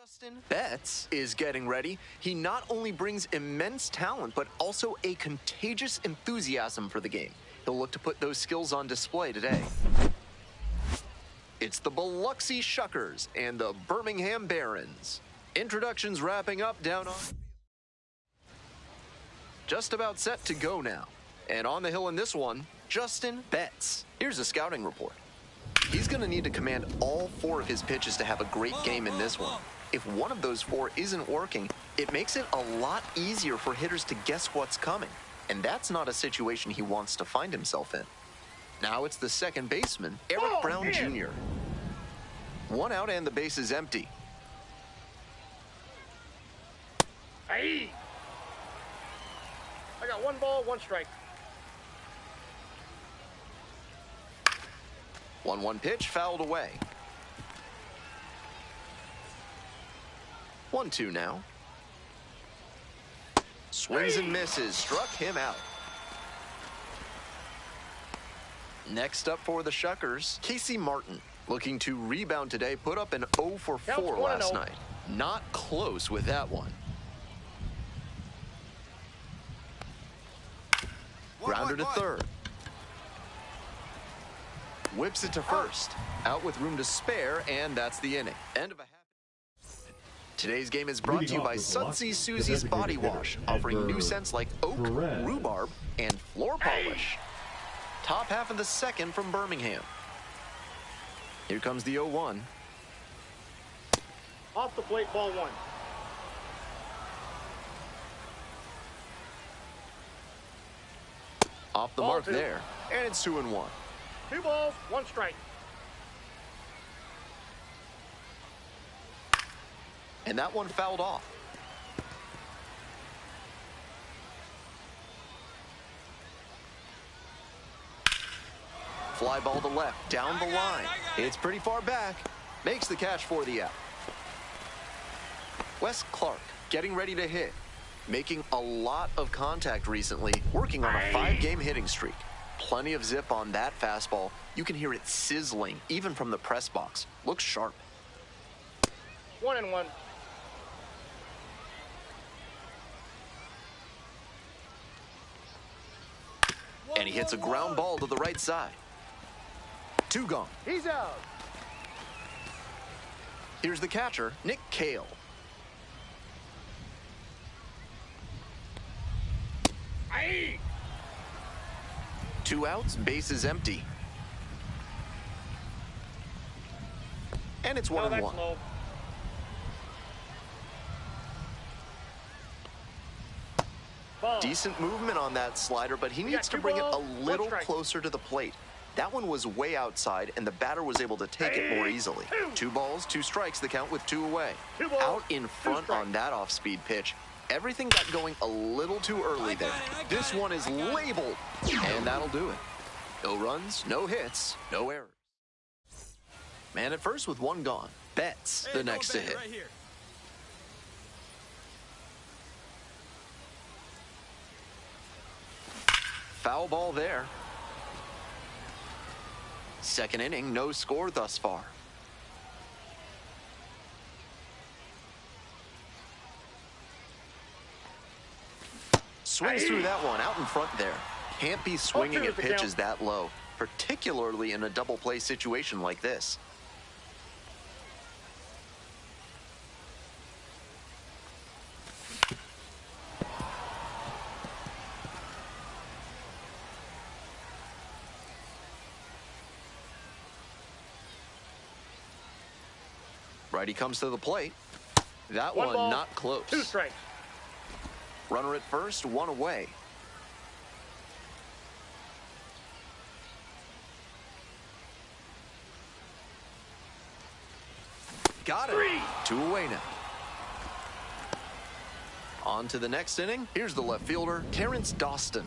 Justin Betts is getting ready. He not only brings immense talent, but also a contagious enthusiasm for the game. He'll look to put those skills on display today. It's the Biloxi Shuckers and the Birmingham Barons. Introductions wrapping up down on... Just about set to go now. And on the hill in this one, Justin Betts. Here's a scouting report. He's going to need to command all 4 of his pitches to have a great game in this one. If one of those 4 isn't working, it makes it a lot easier for hitters to guess what's coming. And that's not a situation he wants to find himself in. Now it's the second baseman, Eric Brown Jr. 1 out and the base is empty. Hey! I got 1 ball, 1 strike. 1-1 pitch, fouled away. 1-2 now. Swings and misses, struck him out. Next up for the Shuckers, Casey Martin. Looking to rebound today, put up an 0 for 4 last night. Not close with that one. Grounded to third. Whips it to first. Out with room to spare, and that's the inning. End of a half. Today's game is brought to you by Sudsy Susie's Body Wash, offering new scents like oak, rhubarb, and floor polish. Top half of the second from Birmingham. Here comes the 0-1. Off the plate, ball 1. Off the mark there, and it's 2-1. 2 balls, 1 strike. And that one fouled off. Fly ball to left, down the line. It's pretty far back. Makes the catch for the out. Wes Clark getting ready to hit. Making a lot of contact recently, working on a 5-game hitting streak. Plenty of zip on that fastball. You can hear it sizzling, even from the press box. Looks sharp. 1-1. And he hits a ground ball to the right side. 2 gone. He's out. Here's the catcher, Nick Cale. Aye. 2 outs, base is empty. And it's 1-1. That's low. Ball. Decent movement on that slider, but he needs to bring it a little closer to the plate. That one was way outside, and the batter was able to take it more easily. 2 balls, 2 strikes, the count with 2 away. 2 balls, out in front on that off-speed pitch. Everything got going a little too early there. This one is labeled, and that'll do it. No runs, no hits, no errors. Man at first with 1 gone. Betts the next to hit. Right here. Foul ball there. Second inning, no score thus far. Swings through that one, out in front there. Can't be swinging at pitches that low, particularly in a double play situation like this. Righty comes to the plate. That 1 one ball, not close. 2 strikes. Runner at first, 1 away. Got it. 3. 2 away now. On to the next inning. Here's the left fielder, Terrence Dawson.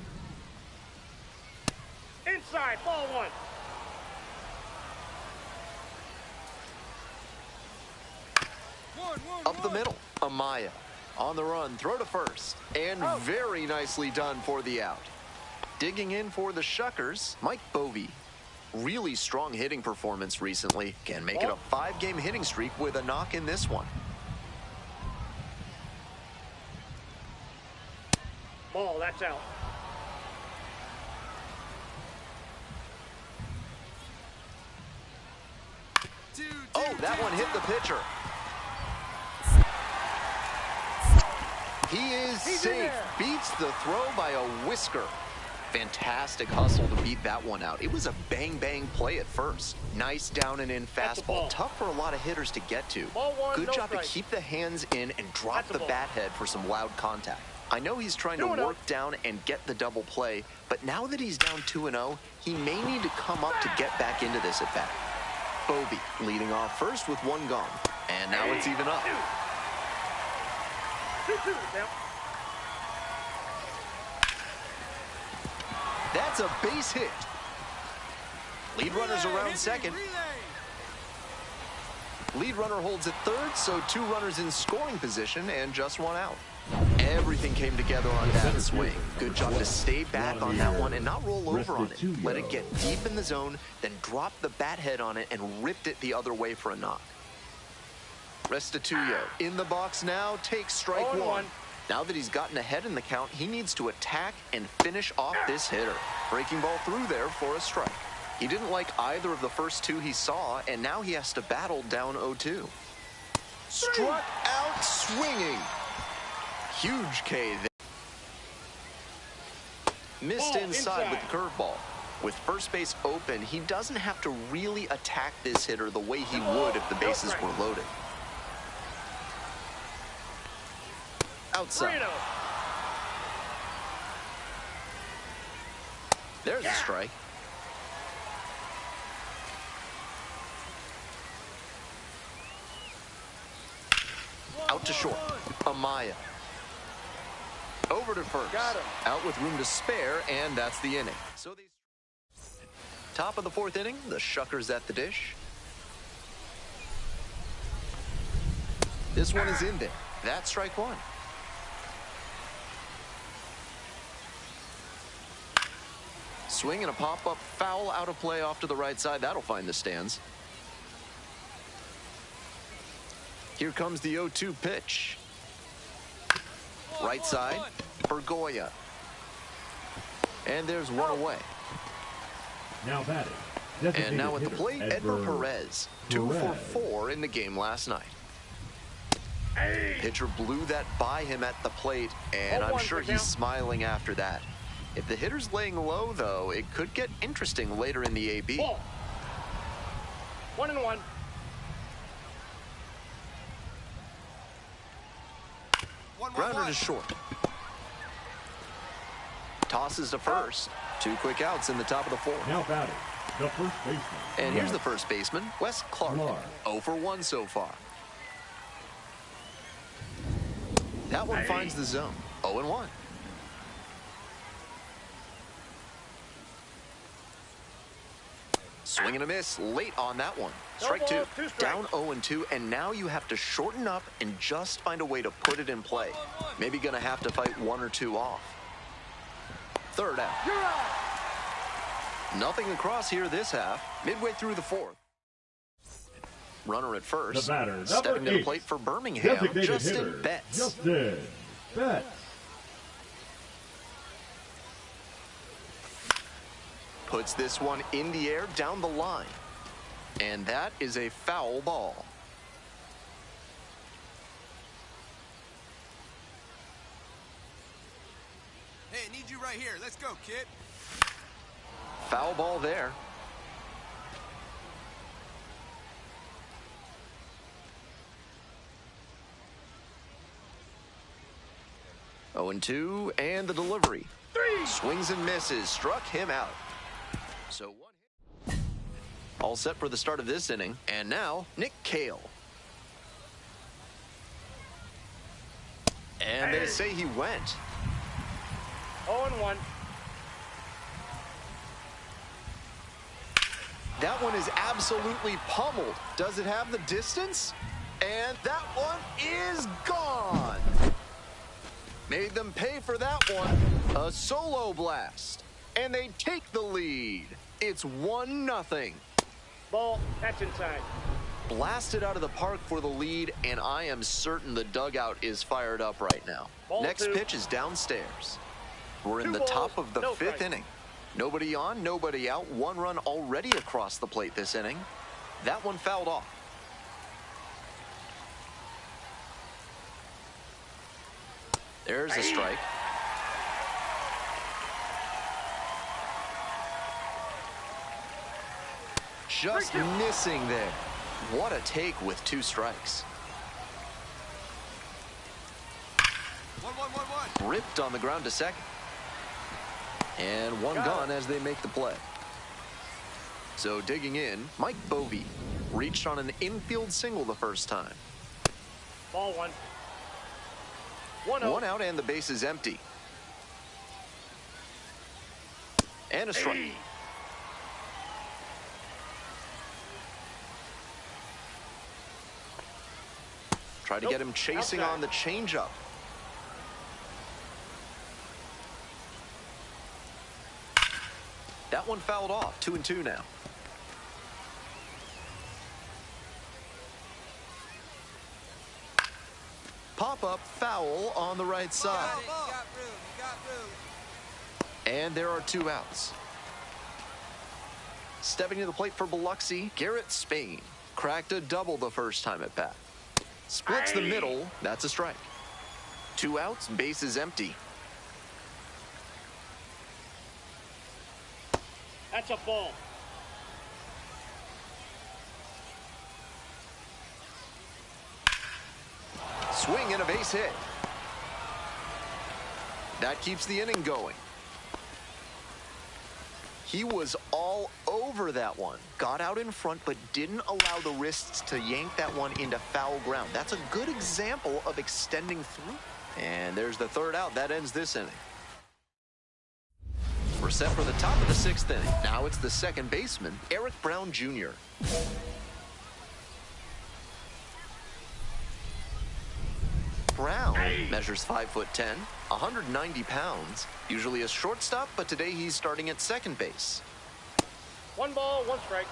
Inside, ball 1. Up the middle, Amaya. On the run, throw to first. And very nicely done for the out. Digging in for the Shuckers, Mike Bovey. Really strong hitting performance recently. Can make it a 5-game hitting streak with a knock in this one. Ball, that's out. Oh, that one hit the pitcher. He is safe. Beats the throw by a whisker. Fantastic hustle to beat that one out. It was a bang-bang play at first. Nice down and in fastball. Tough for a lot of hitters to get to. Good job to keep the hands in and drop the bat head for some loud contact. I know he's trying to work down and get the double play, but now that he's down 2-0, he may need to come up to get back into this at bat. Bobby leading off first with one gone, and now it's even up. 2-2 now. That's a base hit. Lead runner's around second. Lead runner holds at third, so 2 runners in scoring position and just 1 out. Everything came together on that swing. Good job to stay back on that one and not roll over on it. Let it get deep in the zone, then drop the bat head on it and ripped it the other way for a knock. Restituyo in the box now, takes strike 1. Now that he's gotten ahead in the count, he needs to attack and finish off this hitter. Breaking ball through there for a strike. He didn't like either of the first 2 he saw, and now he has to battle down 0-2. Struck out swinging. Huge K there. Missed inside with the curveball. With first base open, he doesn't have to really attack this hitter the way he would if the bases were loaded. Outside. There's a strike. Out to short. Amaya. Over to first. Got him. Out with room to spare, and that's the inning. So these top of the 4th inning, the Shuckers at the dish. This one is in there. That's strike 1. Swing and a pop-up foul out of play off to the right side. That'll find the stands. Here comes the 0-2 pitch. Right side for Goya. And there's one away. Now batting. And now at the plate, Edgar Perez. 2 for 4 in the game last night. Pitcher blew that by him at the plate, and I'm sure he's smiling after that. If the hitter's laying low, though, it could get interesting later in the AB. Ball. 1-1. Grounder to short. Tosses to first. 2 quick outs in the top of the 4th. Now batting, the first baseman. And here's the first baseman, Wes Clark. 0 for 1 so far. That one finds the zone. 0-1. Swing and a miss late on that one. Strike 2. Down 0-2, and now you have to shorten up and just find a way to put it in play. Maybe gonna have to fight 1 or 2 off. 3rd out. Nothing across here this half. Midway through the 4th. Runner at first. The batter, stepping to the plate for Birmingham. Justin Betts. Justin Betts. Puts this one in the air down the line. And that is a foul ball. Hey, I need you right here. Let's go, kid. Foul ball there. Oh, 0-2, and the delivery. 3. Swings and misses. Struck him out. So 1 hit. All set for the start of this inning. And now, Nick Cale. And they say he went. 0-1. That one is absolutely pummeled. Does it have the distance? And that one is gone. Made them pay for that one. A solo blast. And they take the lead. It's 1-0. Ball, that's inside. Blasted out of the park for the lead, and I am certain the dugout is fired up right now. Ball Next 2. pitch is downstairs. We're in the top of the fifth inning. Nobody on, nobody out. One run already across the plate this inning. That one fouled off. There's a strike. Just missing there. What a take with 2 strikes. 1-1-1-1. Ripped on the ground to second. And one gone as they make the play. So digging in, Mike Bovee reached on an infield single the first time. Ball 1. 1 out and the base is empty. And a strike. Try to get him chasing on the changeup. That one fouled off. 2-2 now. Pop-up foul on the right side. You got room. And there are 2 outs. Stepping to the plate for Biloxi, Garrett Spain. Cracked a double the first time at bat. Splits the middle. That's a strike. 2 outs, base is empty. That's a ball. Swing and a base hit. That keeps the inning going. He was all over that one. Got out in front, but didn't allow the wrists to yank that one into foul ground. That's a good example of extending through. And there's the 3rd out. That ends this inning. We're set for the top of the 6th inning. Now it's the second baseman, Eric Brown Jr. Brown measures 5'10", 190 pounds. Usually a shortstop, but today he's starting at second base. 1 ball, 1 strike.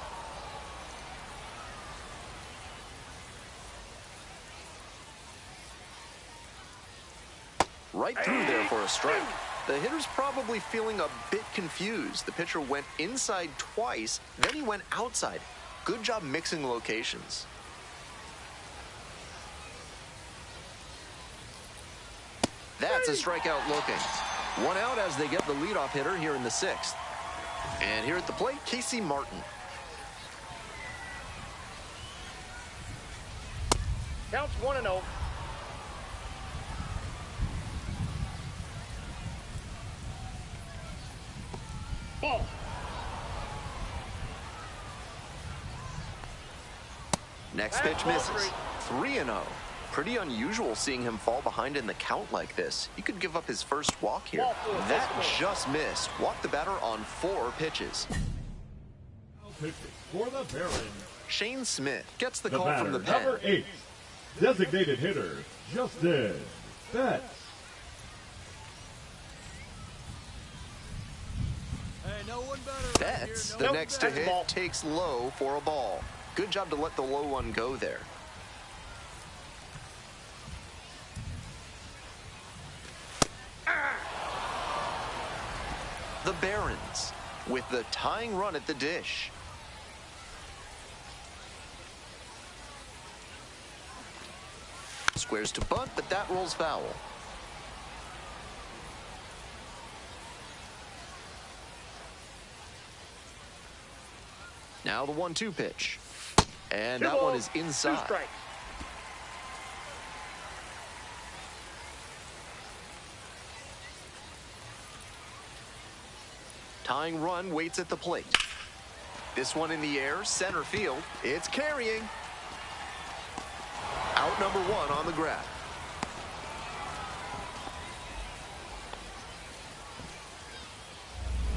Right through there for a strike. The hitter's probably feeling a bit confused. The pitcher went inside twice, then he went outside. Good job mixing locations. That's a strikeout looking. 1 out as they get the leadoff hitter here in the 6th. And here at the plate, Casey Martin. Counts 1-0. Ball. Next pitch misses. 3-0. Pretty unusual seeing him fall behind in the count like this. He could give up his first walk here. That just missed. Walked the batter on 4 pitches. For the Barons, Shane Smith gets the the call batter, from the pen. number 8, designated hitter, Justin Betts. Hey, no one better. Betts, right the here. next to that's a hit, ball. takes low for a ball. Good job to let the low one go there. The Barons with the tying run at the dish. Squares to bunt, but that rolls foul. Now the 1-2 pitch. And that one is 2 inside. strikes. Tying run waits at the plate. This one in the air, center field. It's carrying. Out number 1 on the grab.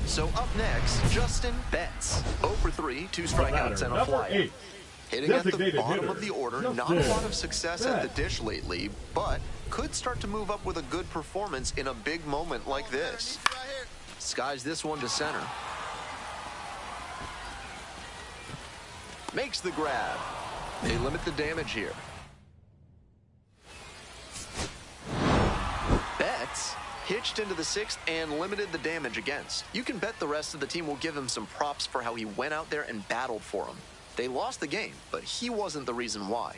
So up next, Justin Betts. 0 for 3, 2 strikeouts and a fly. Hitting at the bottom of the order, not a lot of success at the dish lately, but could start to move up with a good performance in a big moment like this. Right here. Skies this one to center. Makes the grab. They limit the damage here. Betts pitched into the 6th and limited the damage against. You can bet the rest of the team will give him some props for how he went out there and battled for him. They lost the game, but he wasn't the reason why.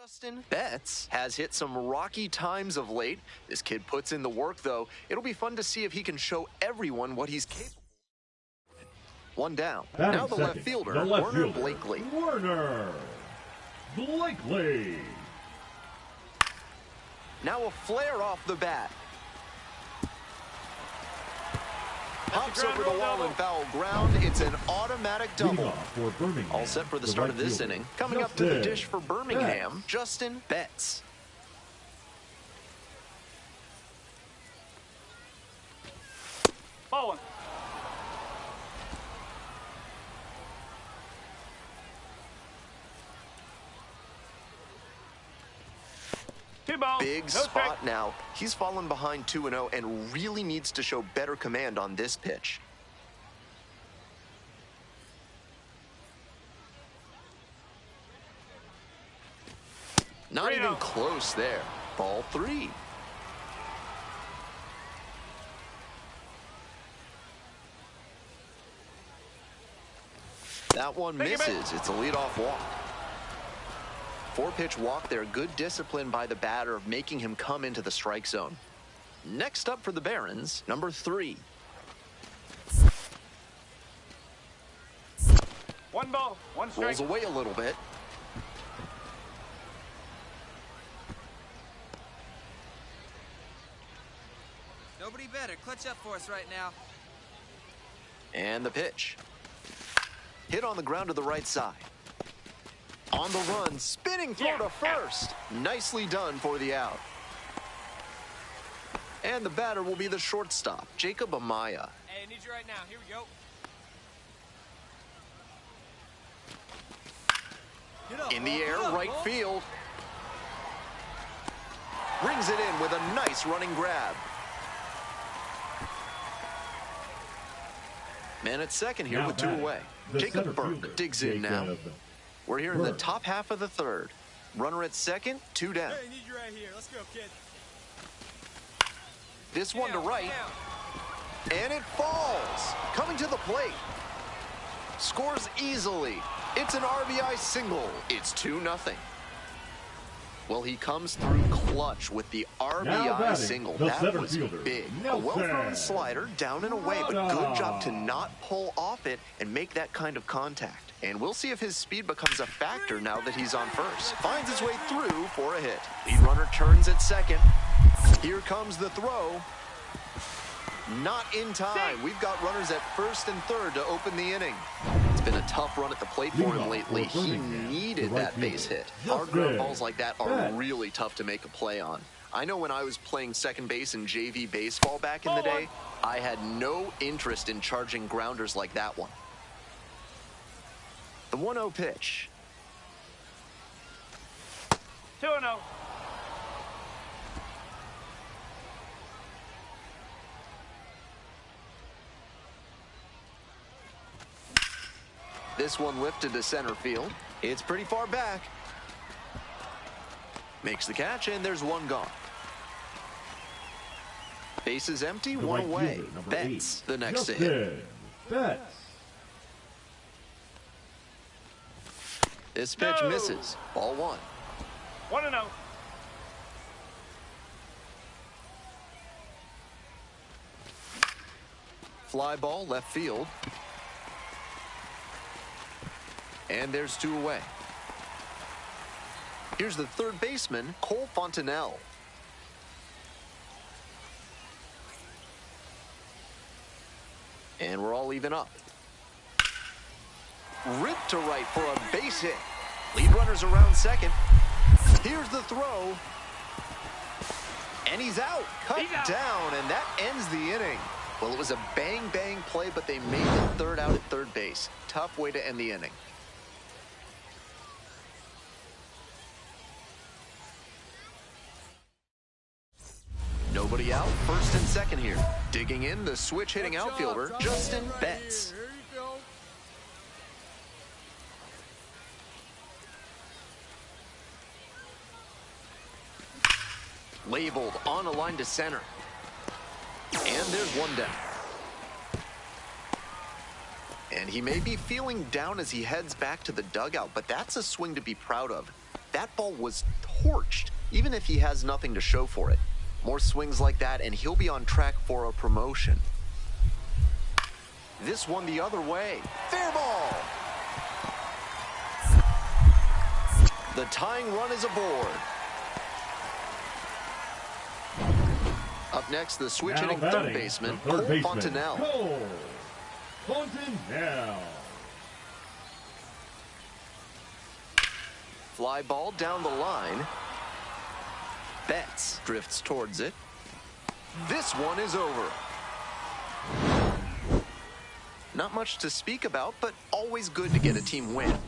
Justin Betts has hit some rocky times of late. This kid puts in the work, though. It'll be fun to see if he can show everyone what he's capable of. One down. Batting Now the second, left fielder, the left Warner fielder, Blakely. Warner Blakely. Now a flare off the bat. Pops over the wall and foul ground. It's an automatic double. For Birmingham, All set for the the start right of this fielder, inning. Coming up to the Justin dish for Birmingham, Betts. Justin Betts. Ball one. Two balls. Big No spot strike. now. He's fallen behind 2-0 and really needs to show better command on this pitch. Not even close there. Ball 3. That one misses. It's a leadoff walk. 4-pitch walk there. Good discipline by the batter of making him come into the strike zone. Next up for the Barons, number 3. One ball, one strike. Rolls away a little bit. Nobody better. Clutch up for us right now. And the pitch. Hit on the ground to the right side. On the run, spinning throw to first. Nicely done for the out. And the batter will be the shortstop, Jacob Amaya. Hey, I need you right now. Here we go. Get up, In the ball. air, Get up, right ball. field. Brings it in with a nice running grab. Man at second here Now with 2 batting, away. the Jacob center Burke fielder, digs in now. Jacob We're here in the Burke. top half of the third. Runner at second, 2 down. Hey, I need you right here. Let's go, kid. This one to Down, right. down. And it falls. Coming to the plate. Scores easily. It's an RBI single. It's 2-0. Well, he comes through clutch with the Now RBI batting, single. the That center was fielder, big. A Nelson well-thrown slider, down and away, but good Rada. job to not pull off it and make that kind of contact. And we'll see if his speed becomes a factor now that he's on first. Finds his way through for a hit. Lead runner turns at second. Here comes the throw. Not in time. We've got runners at first and third to open the inning. It's been a tough run at the plate for him lately. He needed that base hit. Hard ground balls like that are really tough to make a play on. I know when I was playing second base in JV baseball back in the day, I had no interest in charging grounders like that one. The 1-0 pitch. 2-0. This one lifted to center field. It's pretty far back. Makes the catch, and there's one gone. Base is empty, The one right away. fielder, number Betts, 8, the next to hit. Justin Betts. This pitch No. misses. Ball 1. 1-0. Fly ball, left field. And there's 2 away. Here's the third baseman, Cole Fontenelle. And we're all even up. Ripped to right for a base hit. Lead runners around second. Here's the throw. And he's out. Cut He's out. down, and that ends the inning. Well, it was a bang-bang play, but they made the third out at third base. Tough way to end the inning. Nobody out, first and second here. Digging in, the switch-hitting Good job. outfielder, Drop Justin it right Betts. Here you go. Labeled on a line to center. And there's one down. And he may be feeling down as he heads back to the dugout, but that's a swing to be proud of. That ball was torched, even if he has nothing to show for it. More swings like that, and he'll be on track for a promotion. This one the other way. Fair ball. The tying run is aboard. Up next, the switch-hitting third baseman, Cole Fontenelle. Cole Fontenelle. Fly ball down the line. Betts drifts towards it. This one is over. Not much to speak about, but always good to get a team win.